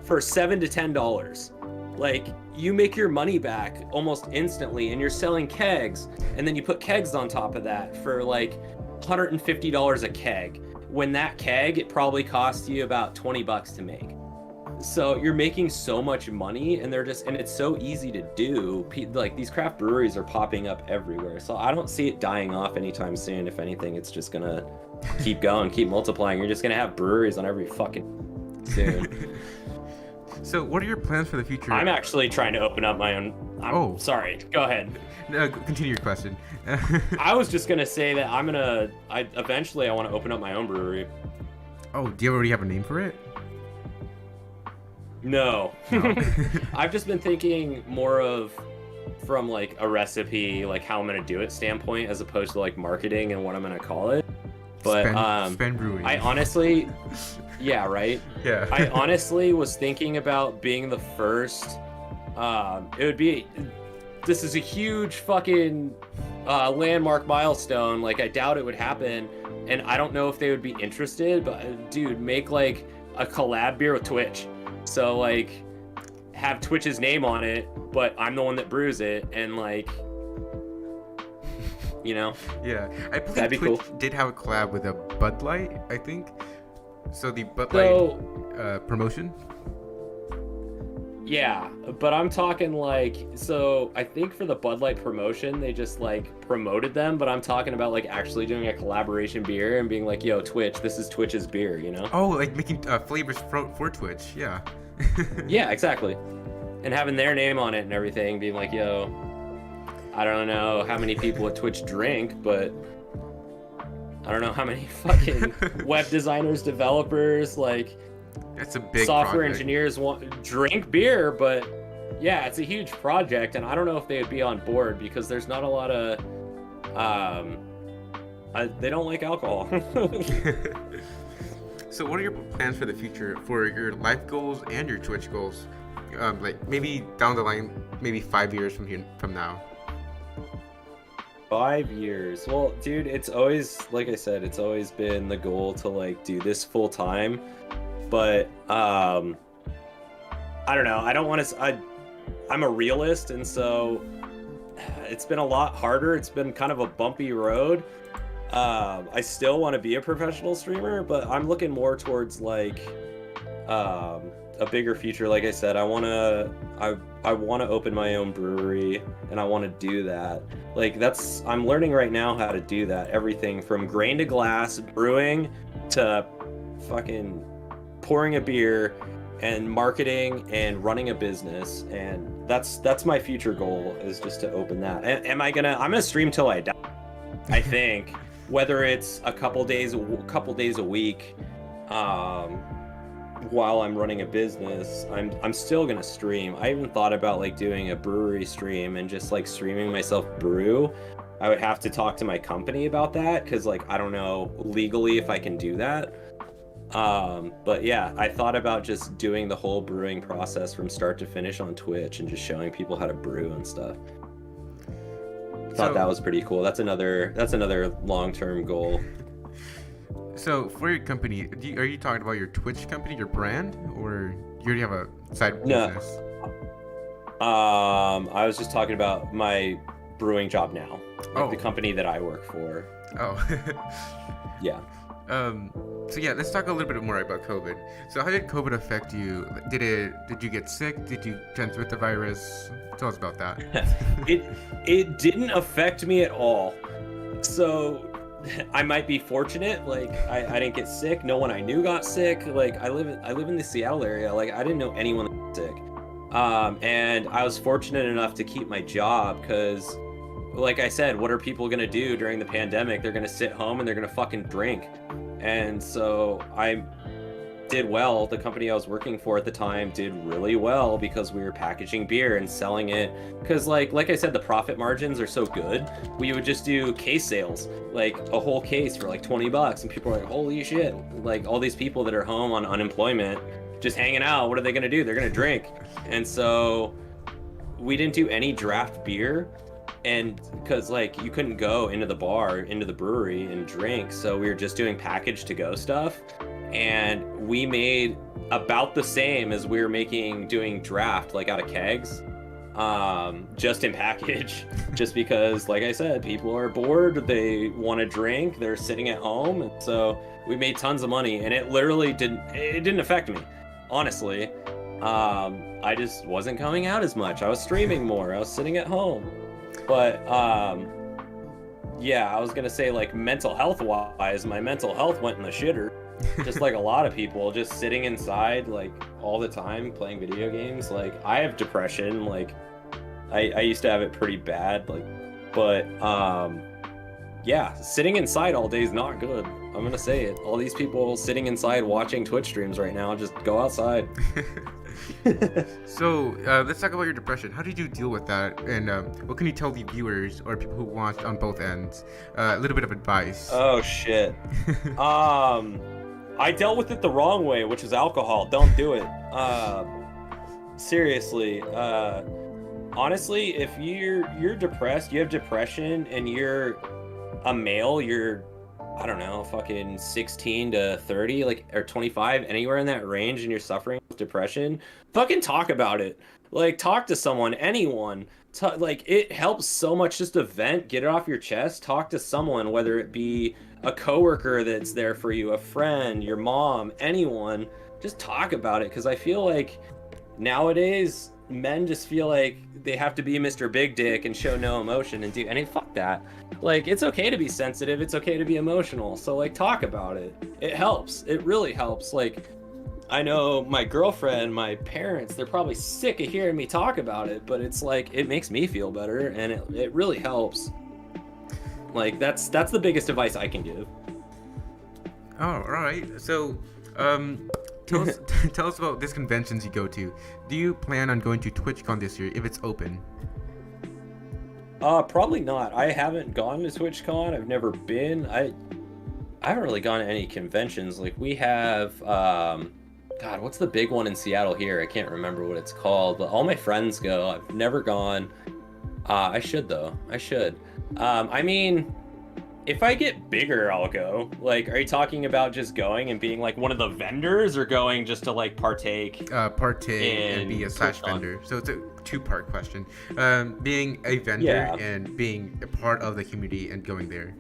for $7 to $10. Like, you make your money back almost instantly, and you're selling kegs, and then you put kegs on top of that for like $150 a keg. When that keg, it probably costs you about $20 to make. So you're making so much money, and it's so easy to do. Like these craft breweries are popping up everywhere. So I don't see it dying off anytime soon. If anything, it's just gonna keep going, keep multiplying. You're just gonna have breweries on every fucking soon. So what are your plans for the future? I'm actually trying to open up my own. Sorry. Go ahead. Continue your question. I was just gonna say that eventually I want to open up my own brewery. Oh, do you already have a name for it? No. I've just been thinking more of from like a recipe, like how I'm gonna do it standpoint, as opposed to like marketing and what I'm gonna call it. But Spend Brewing. I honestly, yeah, right. Yeah. I honestly was thinking about being the first. This is a huge fucking landmark milestone. Like I doubt it would happen, and I don't know if they would be interested. But dude, make like a collab beer with Twitch. So like, have Twitch's name on it, but I'm the one that brews it, and like, you know. Yeah, I believe that'd be Twitch cool. did have a collab with a Bud Light, I think. So the Bud Light promotion. Yeah, but I'm talking like, so I think for the Bud Light promotion, they just like promoted them, but I'm talking about like actually doing a collaboration beer and being like, yo, Twitch, this is Twitch's beer, you know? Oh, like making flavors for Twitch. Yeah. Yeah, exactly. And having their name on it and everything, being like, yo, I don't know how many people at Twitch drink, but I don't know how many fucking web designers, developers, like That's a big software project. engineers want drink beer, but yeah, it's a huge project, and I don't know if they would be on board because there's not a lot of they don't like alcohol. So, what are your plans for the future for your life goals and your Twitch goals? Like maybe down the line, maybe 5 years from now. 5 years. Well, dude, it's always, like I said, it's always been the goal to like do this full time. But I don't know. I don't want to. I'm a realist, and so it's been a lot harder. It's been kind of a bumpy road. I still want to be a professional streamer, but I'm looking more towards like a bigger future. Like I said, I want to open my own brewery, and I want to do that. Like I'm learning right now how to do that. Everything from grain to glass, brewing to fucking pouring a beer and marketing and running a business, and that's my future goal, is just to open that. And I'm gonna stream till I die, I think. Whether it's a couple days a week while I'm running a business, I'm still gonna stream. I even thought about like doing a brewery stream and just like streaming myself brew. I would have to talk to my company about that, because like I don't know legally if I can do that. But yeah, I thought about just doing the whole brewing process from start to finish on Twitch and just showing people how to brew and stuff. Thought that was pretty cool. That's another long-term goal. So, for your company, are you talking about your Twitch company, your brand, or you already have a side No. business? I was just talking about my brewing job now, like the Oh. company that I work for. Oh. Yeah. So yeah, let's talk a little bit more about COVID. So how did COVID affect you? Did you get sick? Did you transmit the virus? Tell us about that. It didn't affect me at all. So I might be fortunate. Like I didn't get sick. No one I knew got sick. Like I live in the Seattle area. Like I didn't know anyone that got sick. And I was fortunate enough to keep my job, because like I said, what are people gonna do during the pandemic? They're gonna sit home and they're gonna fucking drink. And so I did well. The company I was working for at the time did really well, because we were packaging beer and selling it. Because like I said, the profit margins are so good. We would just do case sales, like a whole case for like $20, and people are like, holy shit! Like all these people that are home on unemployment, just hanging out. What are they gonna do? They're gonna drink. And so we didn't do any draft beer. And because like you couldn't go into the bar, into the brewery and drink, so we were just doing package to go stuff, and we made about the same as we were doing draft, like out of kegs, just in package. Just because, like I said, people are bored, they want to drink, they're sitting at home, and so we made tons of money, and it literally didn't affect me, honestly. I just wasn't coming out as much. I was streaming more. I was sitting at home. But yeah, I was gonna say, like, mental health wise, my mental health went in the shitter, just like a lot of people, just sitting inside like all the time playing video games. Like I have depression, like I used to have it pretty bad, like, but yeah, sitting inside all day is not good. I'm gonna say it. All these people sitting inside watching Twitch streams right now, just go outside. So let's talk about your depression. How did you deal with that? And what can you tell the viewers or people who watch on both ends? A little bit of advice. Oh shit. I dealt with it the wrong way, which is alcohol. Don't do it. Seriously. Honestly, if you're depressed, you have depression, and you're a male, you're, I don't know, fucking 16 to 30, like, or 25, anywhere in that range, and you're suffering with depression, fucking talk about it. Like, talk to someone, anyone. Like, it helps so much just to vent, get it off your chest, talk to someone, whether it be a coworker that's there for you, a friend, your mom, anyone. Just talk about it, because I feel like nowadays men just feel like they have to be Mr. Big Dick and show no emotion and do any fuck that. Like, it's okay to be sensitive, it's okay to be emotional. So like, talk about it. It helps. It really helps. Like, I know my girlfriend, my parents, they're probably sick of hearing me talk about it, but it's like, it makes me feel better, and it really helps. Like, that's the biggest advice I can give. Oh, all right. So, tell us, tell us about these conventions you go to. Do you plan on going to TwitchCon this year if it's open? Probably not. I haven't gone to TwitchCon. I've never been. I haven't really gone to any conventions. Like, we have, God, what's the big one in Seattle here? I can't remember what it's called, but all my friends go. I've never gone. I should, though. I should. I mean, if I get bigger, I'll go. Like, are you talking about just going and being like one of the vendors, or going just to like partake? Partake and be a slash TwitchCon? vendor. So it's a two-part question. Being a vendor Yeah. and being a part of the community and going there.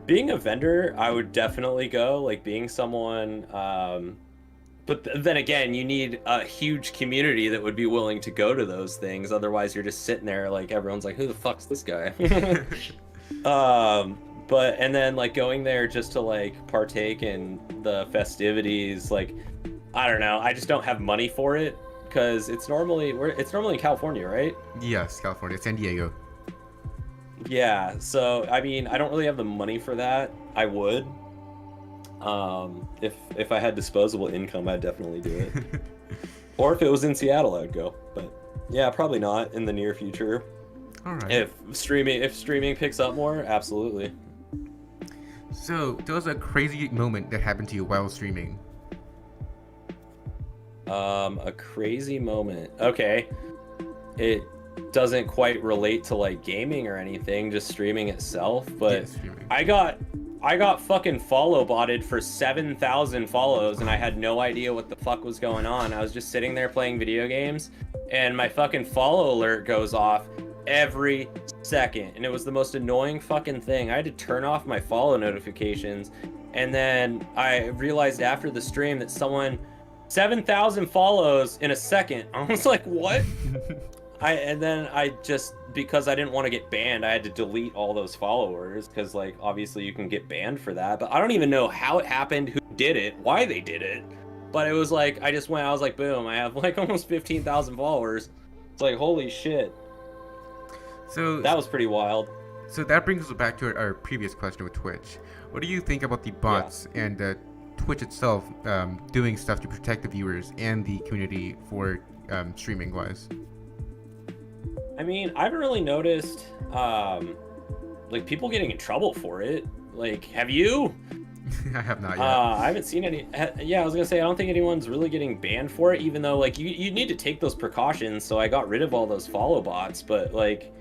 Being a vendor, I would definitely go. Like, being someone, but then again, you need a huge community that would be willing to go to those things. Otherwise, you're just sitting there like, everyone's like, who the fuck's this guy? But and then like going there just to like partake in the festivities, like, I don't know, I just don't have money for it, because it's normally in California, right? Yes, California, San Diego. Yeah, so I mean, I don't really have the money for that. I would, if I had disposable income, I'd definitely do it. Or if it was in Seattle, I'd go. But yeah, probably not in the near future. All right. If streaming picks up more, absolutely. So, there was a crazy moment that happened to you while streaming. A crazy moment. Okay. It doesn't quite relate to like gaming or anything, just streaming itself, but Yeah, streaming. I got fucking follow botted for 7,000 follows, and I had no idea what the fuck was going on. I was just sitting there playing video games, and my fucking follow alert goes off every second, and it was the most annoying fucking thing. I had to turn off my follow notifications, and then I realized after the stream that someone 7,000 follows in a second. I was like, what? And then I just, because I didn't want to get banned, I had to delete all those followers, because like obviously you can get banned for that, but I don't even know how it happened, who did it, why they did it. But it was like, I was like, boom, I have like almost 15,000 followers. It's like, holy shit. So That was pretty wild. So that brings us back to our previous question with Twitch. What do you think about the bots and Twitch itself doing stuff to protect the viewers and the community for streaming wise? I mean, I haven't really noticed like people getting in trouble for it. Like, have you? I have not yet. I haven't seen any. Yeah, I was gonna say, I don't think anyone's really getting banned for it, even though like you need to take those precautions. So I got rid of all those follow bots, but like,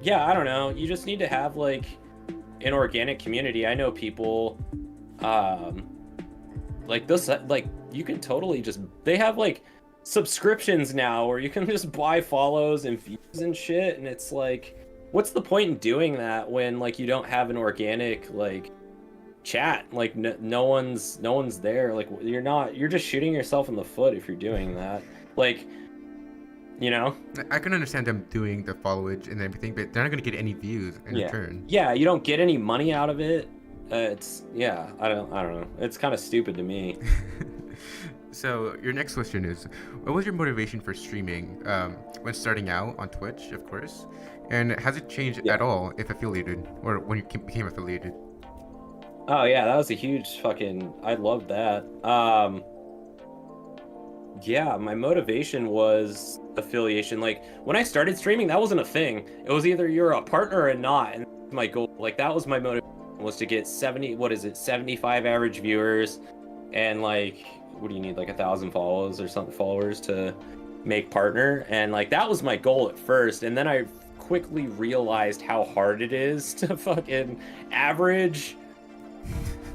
yeah, I don't know. You just need to have like an organic community. I know people, like this, like you can totally just, they have like subscriptions now where you can just buy follows and views and shit, and it's like, what's the point in doing that when like you don't have an organic like chat? Like no one's there. Like you're just shooting yourself in the foot if you're doing that. Like, you know, I can understand them doing the followage and everything, but they're not going to get any views in return. Yeah, you don't get any money out of it. It's, yeah, I don't know. It's kind of stupid to me. So your next question is, what was your motivation for streaming when starting out on Twitch, of course? And has it changed at all if affiliated, or when you became affiliated? Oh yeah, that was a huge fucking, I loved that. Yeah, my motivation was affiliation. Like when I started streaming, that wasn't a thing. It was either you're a partner or not, and my goal, like that was my motivation, was to get 75 average viewers, and like, what do you need, like 1,000 followers or something, followers to make partner, and like that was my goal at first, and then I quickly realized how hard it is to fucking average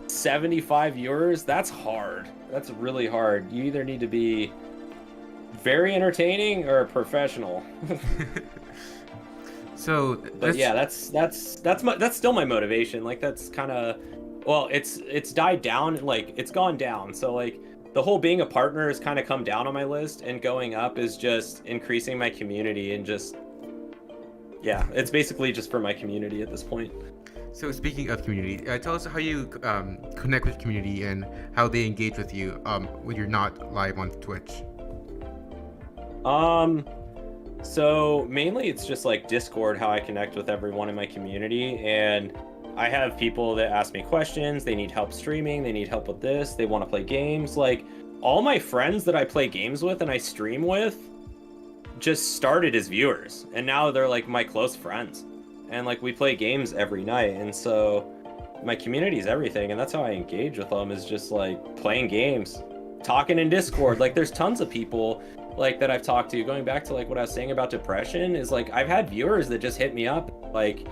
75 viewers. That's hard. That's really hard. You either need to be very entertaining or professional. So, but yeah, that's still my motivation. Like that's kind of, well, it's died down. Like it's gone down. So like the whole being a partner has kind of come down on my list, and going up is just increasing my community and just, yeah, it's basically just for my community at this point. So speaking of community, tell us how you connect with community and how they engage with you when you're not live on Twitch. So mainly it's just like Discord, how I connect with everyone in my community, and I have people that ask me questions, they need help streaming, they need help with this, they want to play games. Like, all my friends that I play games with and I stream with just started as viewers, and now they're like my close friends. And like, we play games every night, and so my community is everything, and that's how I engage with them, is just like playing games, talking in Discord. Like, there's tons of people like that I've talked to, going back to like what I was saying about depression, is like I've had viewers that just hit me up like,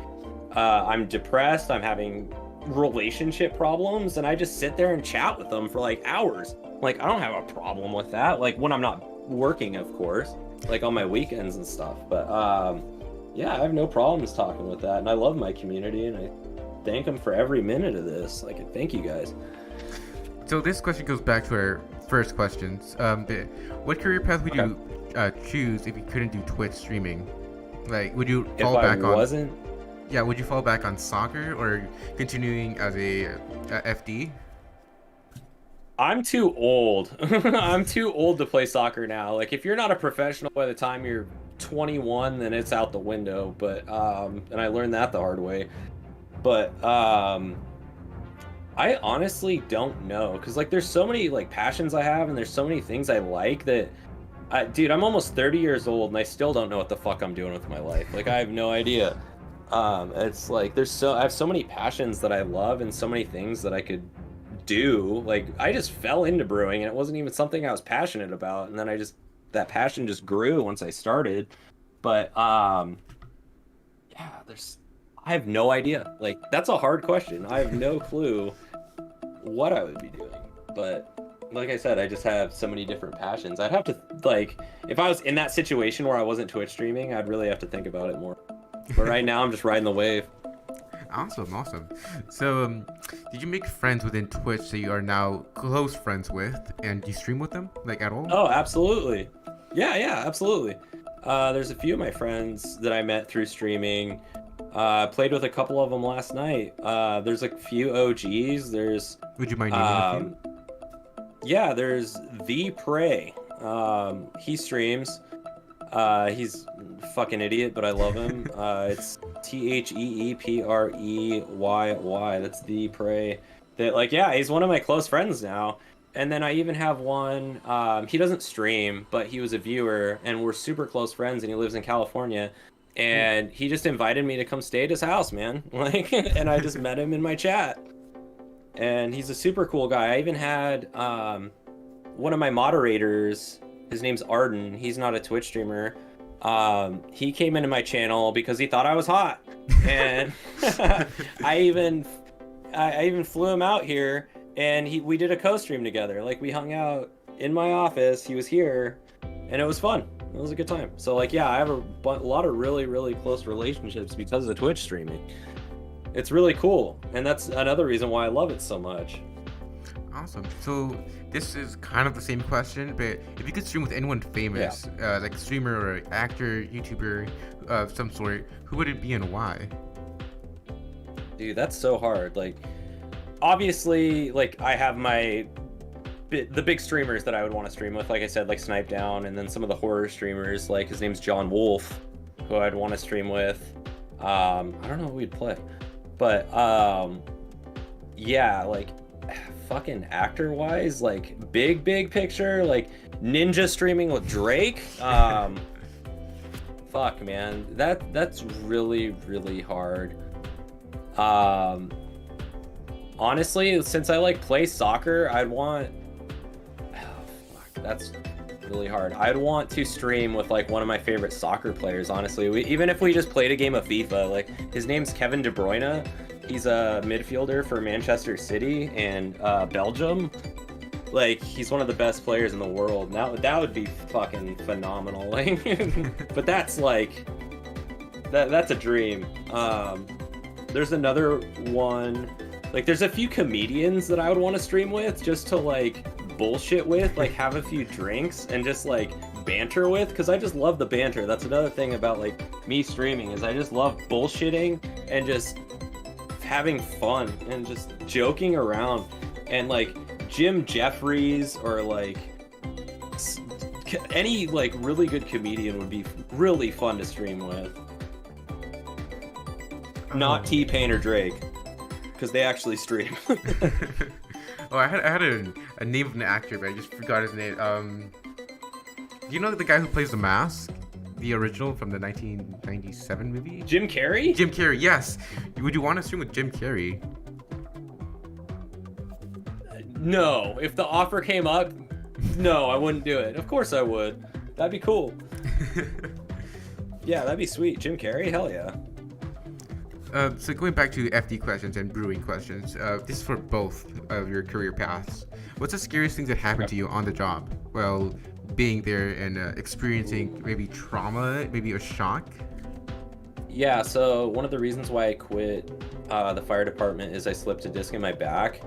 I'm depressed, I'm having relationship problems, and I just sit there and chat with them for like hours. Like, I don't have a problem with that, like when I'm not working, of course, like on my weekends and stuff. But yeah, I have no problems talking with that, and I love my community, and I thank them for every minute of this. Like, thank you guys. So this question goes back to our first questions. What career path would you choose if you couldn't do Twitch streaming? Like, would you fall back on? Yeah, would you fall back on soccer or continuing as a FD? I'm too old. I'm too old to play soccer now. Like, if you're not a professional by the time you're 21, then it's out the window. But and I learned that the hard way. But I honestly don't know, because like there's so many like passions I have, and there's so many things I like that dude, I'm almost 30 years old and I still don't know what the fuck I'm doing with my life. Like, I have no idea. It's like I have so many passions that I love, and so many things that I could do. Like, I just fell into brewing, and it wasn't even something I was passionate about, and then that passion just grew once I started. But yeah, I have no idea. Like, that's a hard question. I have no clue what I would be doing. But like I said, I just have so many different passions. I'd have to, like, if I was in that situation where I wasn't Twitch streaming, I'd really have to think about it more. But right now, I'm just riding the wave. Awesome. So, did you make friends within Twitch that you are now close friends with, and do you stream with them, like, at all? Oh, absolutely. Yeah, absolutely. There's a few of my friends that I met through streaming. Played with a couple of them last night. There's a few OGs. Would you mind naming a few? Yeah, there's The Prey. He streams. He's a fucking idiot, but I love him. It's TheePreyy. That's The Prey. That, like, yeah, he's one of my close friends now. And then I even have one, he doesn't stream, but he was a viewer, and we're super close friends, and he lives in California. And he just invited me to come stay at his house, man. Like, and I just met him in my chat. And he's a super cool guy. I even had one of my moderators, his name's Arden. He's not a Twitch streamer. He came into my channel because he thought I was hot. And I even flew him out here, and we did a co-stream together. Like, we hung out in my office. He was here, and it was fun. It was a good time. So, like, yeah, I have a lot of really, really close relationships because of Twitch streaming. It's really cool, and that's another reason why I love it so much. Awesome. So this is kind of the same question, but if you could stream with anyone famous, like a streamer or actor, YouTuber of some sort, who would it be and why? Dude, that's so hard. Like, obviously, like, I have the big streamers that I would want to stream with, like I said, like Snipe Down, and then some of the horror streamers, like his name's John Wolf, who I'd want to stream with. I don't know who we'd play, but yeah, like, fucking actor wise, like big picture, like Ninja streaming with Drake. Fuck, man, that's really hard. Honestly, since I like play soccer, that's really hard. I'd want to stream with like one of my favorite soccer players, honestly. Even if we just played a game of FIFA, like, his name's Kevin De Bruyne. He's a midfielder for Manchester City and Belgium. Like, he's one of the best players in the world. That would be fucking phenomenal. But that's like, that's a dream. There's another one. Like, there's a few comedians that I would want to stream with just to like bullshit with, like have a few drinks and just like banter with, because I just love the banter. That's another thing about like me streaming, is I just love bullshitting and just having fun and just joking around. And like Jim Jeffries or like any like really good comedian would be really fun to stream with. Not T-Pain or Drake, because they actually stream. Oh, I had a name of an actor, but I just forgot his name. Do you know the guy who plays the Mask, the original from the 1997 movie? Jim Carrey? Jim Carrey, yes. Would you want to stream with Jim Carrey? No. If the offer came up, no, I wouldn't do it. Of course I would. That'd be cool. Yeah, that'd be sweet. Jim Carrey? Hell yeah. So going back to FD questions and brewing questions, this is for both of your career paths. What's the scariest thing that happened to you on the job? Well, being there and experiencing maybe trauma, maybe a shock? Yeah, so one of the reasons why I quit the fire department is I slipped a disc in my back.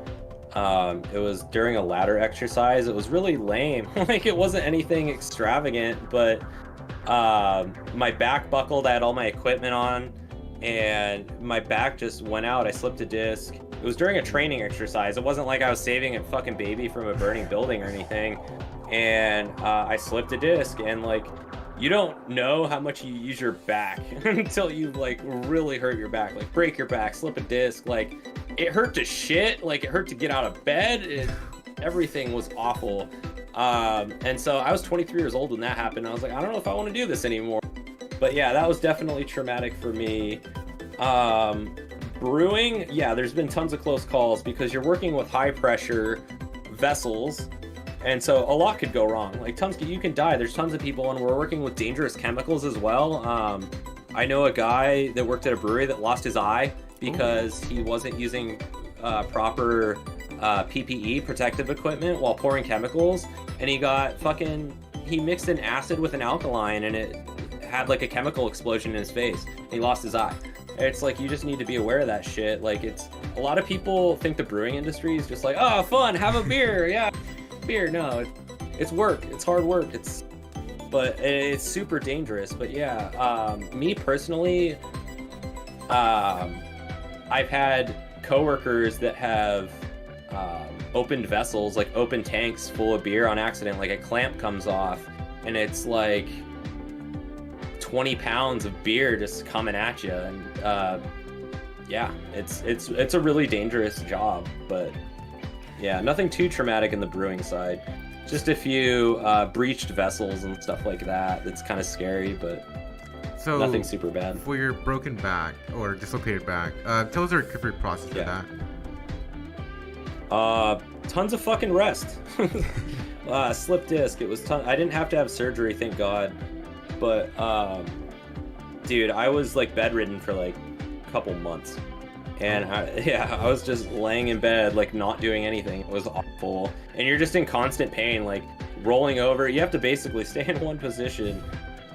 It was during a ladder exercise. It was really lame. Like, it wasn't anything extravagant, but my back buckled. I had all my equipment on, and my back just went out. I slipped a disc. It was during a training exercise. It wasn't like I was saving a fucking baby from a burning building or anything. And I slipped a disc, and like, you don't know how much you use your back until you like really hurt your back. Like, break your back, slip a disc. Like, it hurt to shit. Like, it hurt to get out of bed. Everything was awful. And so I was 23 years old when that happened. I was like, I don't know if I want to do this anymore. But yeah, that was definitely traumatic for me. Brewing, yeah, there's been tons of close calls because you're working with high pressure vessels, and so a lot could go wrong. Like, you can die. There's tons of people, and we're working with dangerous chemicals as well. I know a guy that worked at a brewery that lost his eye because he wasn't using proper PPE, protective equipment, while pouring chemicals, and he mixed an acid with an alkaline, and it had like a chemical explosion in his face. He lost his eye. It's like, you just need to be aware of that shit. Like, it's a lot of people think the brewing industry is just like, oh, fun, have a beer, yeah, beer. No, it's work. It's hard work. But it's super dangerous. But yeah, me personally, I've had coworkers that have opened vessels, like open tanks full of beer on accident. Like, a clamp comes off, and it's like 20 pounds of beer just coming at you, and yeah, it's a really dangerous job. But yeah, nothing too traumatic in the brewing side, just a few breached vessels and stuff like that. That's kind of scary, but so nothing super bad. For your broken back or dislocated back, tell us the recovery process for that. Tons of fucking rest. Slip disc, it was I didn't have to have surgery, thank God. But dude, I was like bedridden for like a couple months, and I was just laying in bed, like not doing anything. It was awful, and you're just in constant pain, like rolling over. You have to basically stay in one position,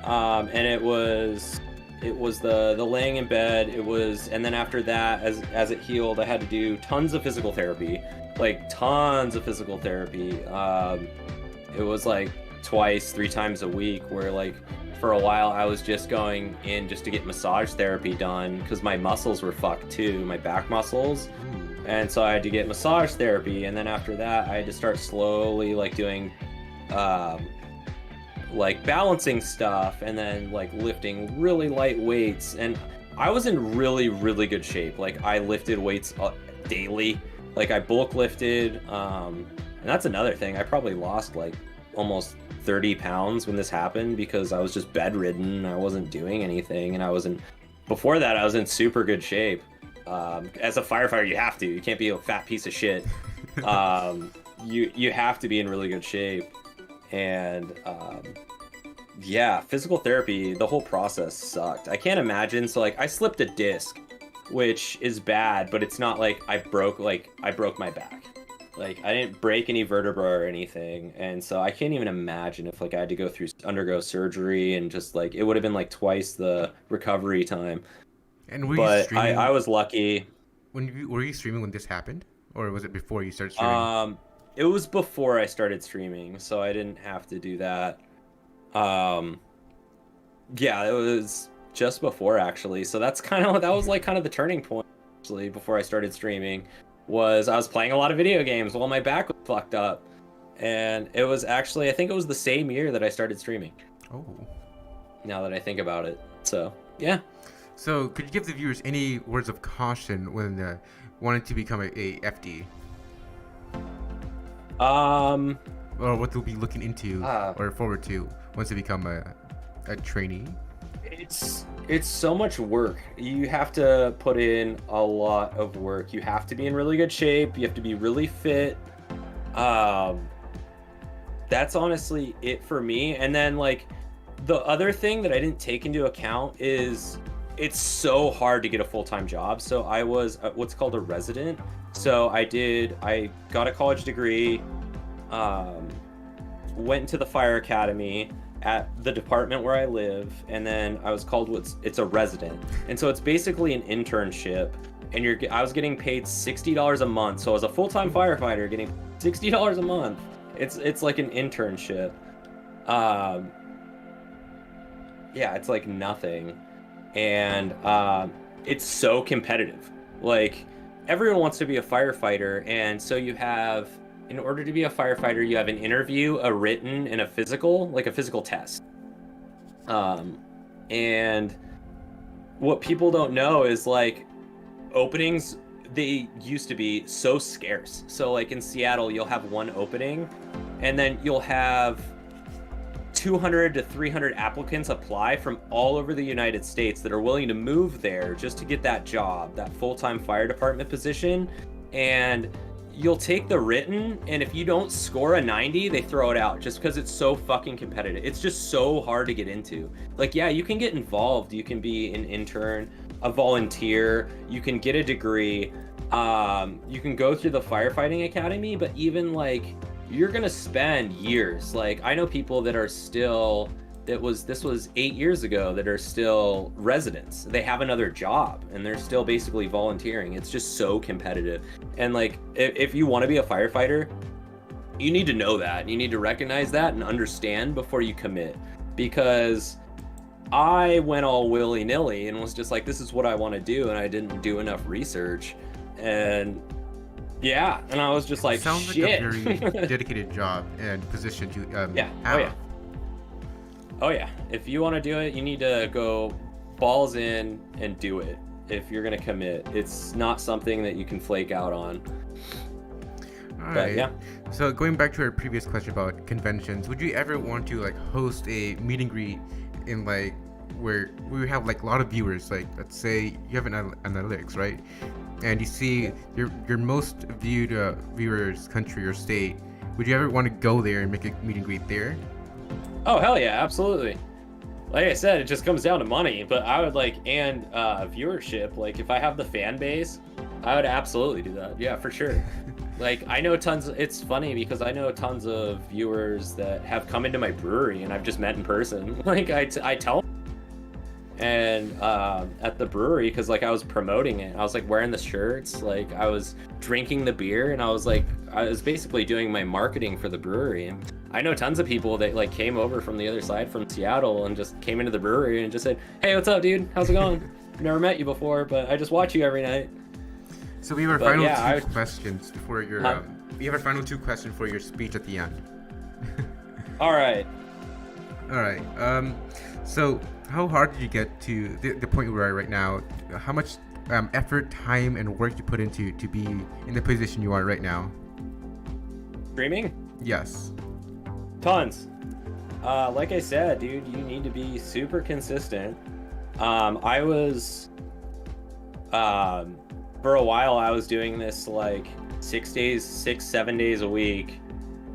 and it was the laying in bed. And then after that, as it healed, I had to do tons of physical therapy, like tons of physical therapy. It was like 3 times a week, where like, for a while I was just going in just to get massage therapy done because my muscles were fucked too, my back muscles. And so I had to get massage therapy, and then after that I had to start slowly like doing like balancing stuff, and then like lifting really light weights. And I was in really, really good shape. Like, I lifted weights daily. Like, I bulk lifted, and that's another thing. I probably lost like almost 30 pounds when this happened because I was just bedridden. I wasn't doing anything, and before that I was in super good shape. As a firefighter, you can't be a fat piece of shit. You have to be in really good shape. And yeah, physical therapy, the whole process sucked. I can't imagine. So like, I slipped a disc, which is bad, but it's not like I broke my back. Like, I didn't break any vertebra or anything, and so I can't even imagine if like I had to undergo surgery, and just like, it would have been like twice the recovery time. And were you streaming? I was lucky. Were you streaming when this happened, or was it before you started streaming? it was before I started streaming, so I didn't have to do that. Um, yeah, it was just before actually. So that was like kind of the turning point actually before I started streaming was I was playing a lot of video games while my back was fucked up. And it was actually I think it was the same year that I started streaming. Oh. Now that I think about it. So, yeah. So, could you give the viewers any words of caution when wanting to become a FD? Or what they'll be looking into or forward to once they become a trainee? It's so much work. You have to put in a lot of work. You have to be in really good shape. You have to be really fit. That's honestly it for me. And then like the other thing that I didn't take into account is it's so hard to get a full-time job. So I was what's called a resident. So I got a college degree, went into the fire academy at the department where I live, and then I was called it's a resident. And so it's basically an internship, and I was getting paid $60 a month. So as a full-time firefighter getting $60 a month, it's like an internship. Yeah, it's like nothing. And it's so competitive. Like everyone wants to be a firefighter, and so in order to be a firefighter, you have an interview, a written, and a physical, like a physical test. And what people don't know is like openings, they used to be so scarce. So like in Seattle, you'll have one opening, and then you'll have 200 to 300 applicants apply from all over the United States that are willing to move there just to get that job, that full-time fire department position. And you'll take the written, and if you don't score a 90, they throw it out just because it's so fucking competitive. It's just so hard to get into. Like, yeah, you can get involved. You can be an intern, a volunteer. You can get a degree. You can go through the firefighting academy, but even like you're gonna spend years. Like I know people that are still this was 8 years ago that are still residents. They have another job and they're still basically volunteering. It's just so competitive. And like if you want to be a firefighter, you need to know that. You need to recognize that and understand before you commit. Because I went all willy-nilly and was just like, this is what I want to do, and I didn't do enough research. And yeah, and I was just like, sounds shit. like a very dedicated job and position to yeah. have. Oh yeah. If you want to do it, you need to go balls in and do it. If you're gonna commit, it's not something that you can flake out on. All But right. yeah. So going back to our previous question about conventions, would you ever want to like host a meet and greet in like where we have like a lot of viewers? Like let's say you have an analytics, right? And you see your most viewed viewers country or state. Would you ever want to go there and make a meet and greet there? Oh hell yeah, absolutely. Like I said, it just comes down to money, but I would like and viewership. Like if I have the fan base, I would absolutely do that. Yeah, for sure. Like I know it's funny because I know tons of viewers that have come into my brewery and I've just met in person. Like I tell them. And at the brewery, because like I was promoting it, I was like wearing the shirts, like I was drinking the beer, and I was basically doing my marketing for the brewery. And I know tons of people that like came over from the other side from Seattle and just came into the brewery and just said, hey, what's up, dude? How's it going? Never met you before, but I just watch you every night. So we have our final two questions before your we have our final two questions for your speech at the end. All right. So how hard did you get to the point where you are right now? How much effort, time, and work you put into to be in the position you are right now? Streaming? Yes. Tons. Like I said, dude, you need to be super consistent. I was for a while I was doing this like 6, 7 days a week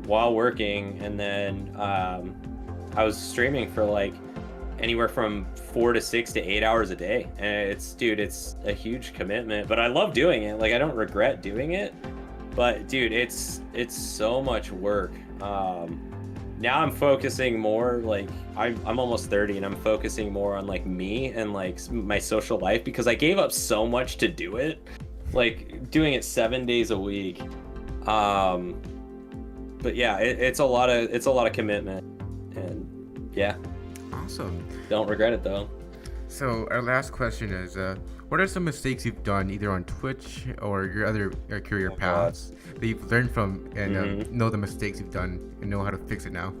while working, and then I was streaming for like anywhere from 4 to 6 to 8 hours a day. And it's a huge commitment, but I love doing it. Like I don't regret doing it, but dude, it's so much work. Now I'm focusing more, like I'm almost 30 and I'm focusing more on like me and like my social life, because I gave up so much to do it, like doing it 7 days a week. but yeah, it's a lot of commitment, and yeah, Awesome. don't regret it though. So our last question is, what are some mistakes you've done either on Twitch or your other career God. paths that you've learned from and know the mistakes you've done and know how to fix it now?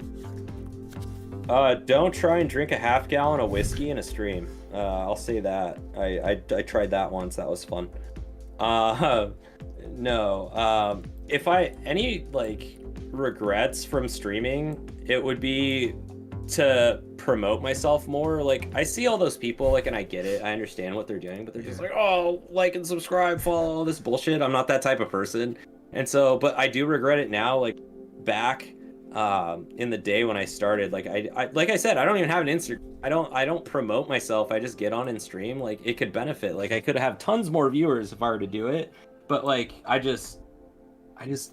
Don't try and drink a half gallon of whiskey in a stream. I'll say that. I tried that once. That was fun. No. If any like regrets from streaming, it would be to promote myself more. Like, I see all those people, like, and I get it. I understand what they're doing, but they're just like, oh, like and subscribe, follow, all this bullshit. I'm not that type of person. And so, but I do regret it now. Like, back in the day when I started, like like I said, I don't even have an Instagram. I don't promote myself. I just get on and stream. Like, it could benefit. Like, I could have tons more viewers if I were to do it. But like, I just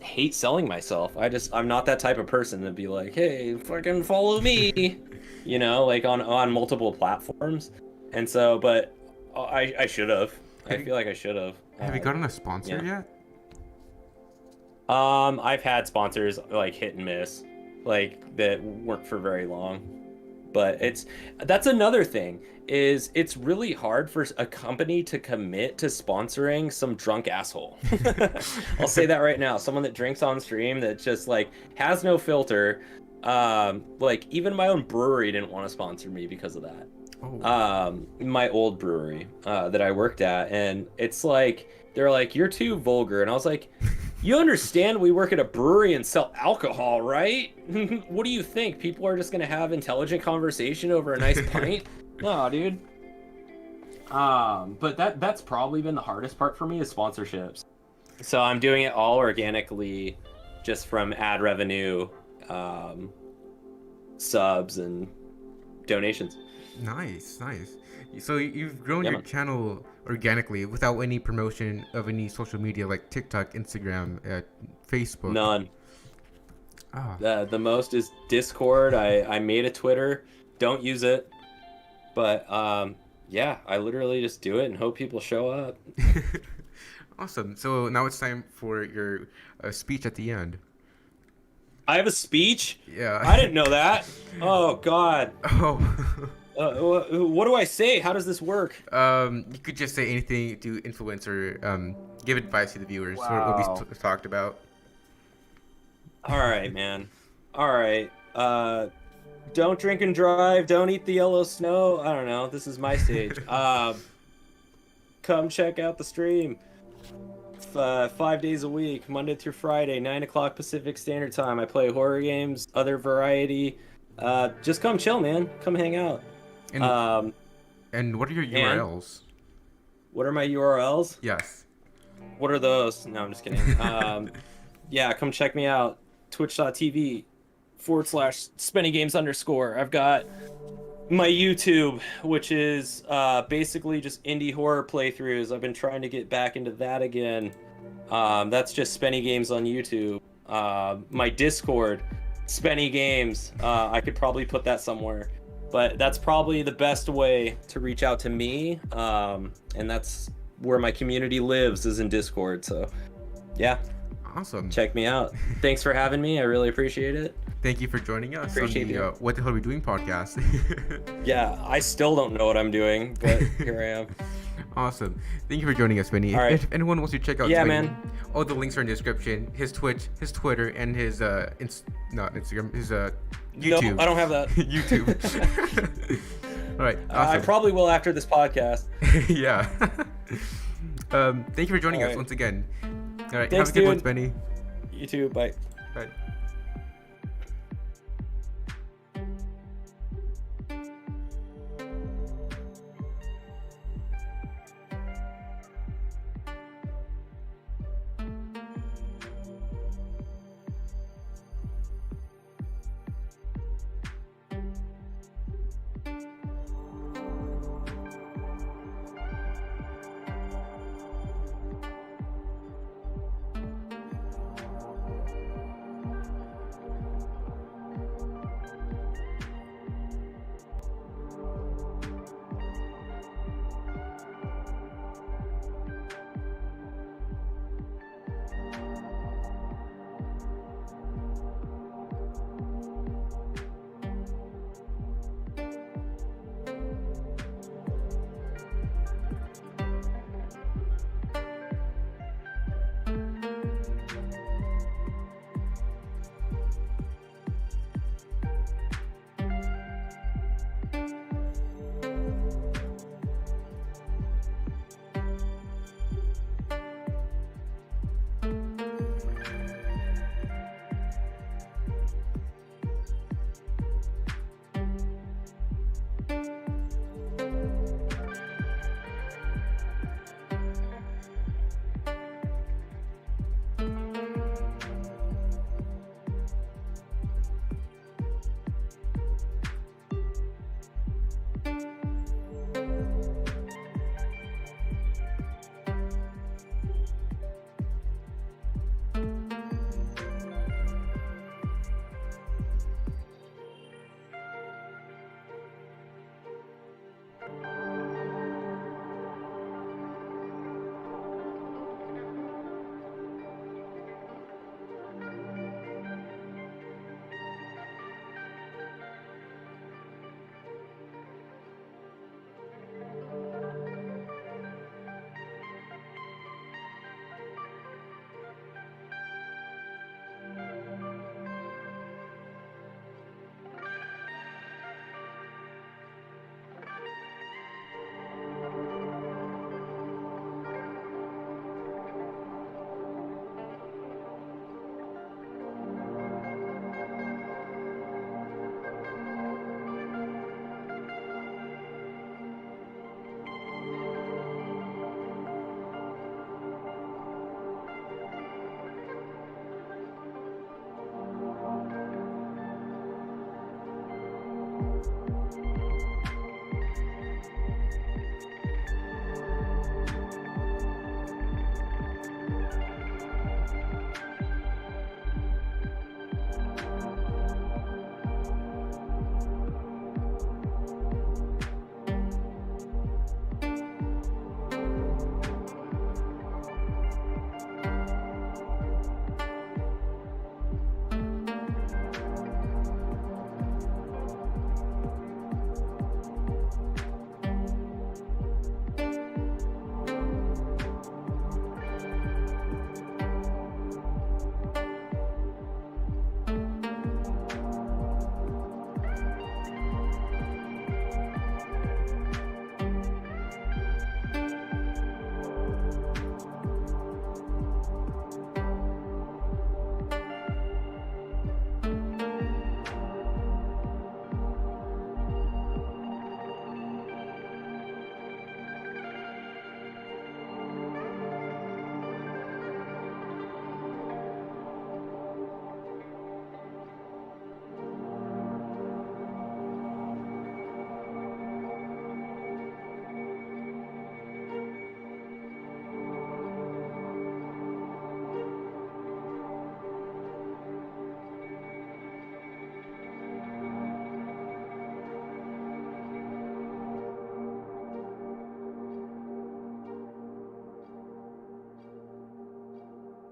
hate selling myself. I'm not that type of person to be like, hey, fucking follow me, you know, like on multiple platforms. And so, but I should have. I feel like I should have. Have you gotten a sponsor yet? I've had sponsors like hit and miss, like that weren't for very long. But that's another thing, is it's really hard for a company to commit to sponsoring some drunk asshole. I'll say that right now. Someone that drinks on stream, that just like has no filter. Like, even my own brewery didn't want to sponsor me because of that. Oh. My old brewery that I worked at, and it's like, they're like, you're too vulgar. And I was like, you understand we work at a brewery and sell alcohol, right? What do you think? People are just going to have intelligent conversation over a nice pint? No, dude. But that's probably been the hardest part for me, is sponsorships. So I'm doing it all organically, just from ad revenue, subs, and donations. Nice. So you've grown your channel organically without any promotion of any social media like TikTok, Instagram, Facebook? None. Oh. The most is Discord. I made a Twitter. Don't use it. But yeah, I literally just do it and hope people show up. Awesome. So now it's time for your speech at the end. I have a speech? Yeah. I didn't know that. Oh, God. Oh. What do I say? How does this work? You could just say anything to influence or give advice to the viewers. Wow. What we talked about. All right, man. All right. Don't drink and drive. Don't eat the yellow snow. I don't know. This is my stage. Come check out the stream. 5 days a week, Monday through Friday, 9 o'clock Pacific Standard Time. I play horror games, other variety. Just come chill, man. Come hang out. And what are your URLs? What are my URLs? Yes. What are those? No, I'm just kidding. Yeah, come check me out. Twitch.tv/SpennyGames_. I've got my YouTube, which is basically just indie horror playthroughs. I've been trying to get back into that again. That's just Spenny Games on YouTube. My Discord, Spenny Games. I could probably put that somewhere. But that's probably the best way to reach out to me. And that's where my community lives, is in Discord. So, yeah. Awesome. Check me out. Thanks for having me. I really appreciate it. Thank you for joining us Appreciate on the you. What the Hell Are We Doing podcast. Yeah, I still don't know what I'm doing, but here I am. Awesome. Thank you for joining us, Vinny. All right. If anyone wants to check out Yeah, Vinny, man. all the links are in the description. His Twitch, his Twitter, and his not Instagram, his YouTube. No, I don't have that. YouTube. All right. I Awesome. probably will after this podcast. Yeah. Thank you for joining All us right. once again. All right. Thanks, have a good one, dude. Benny. You too. Bye. Bye.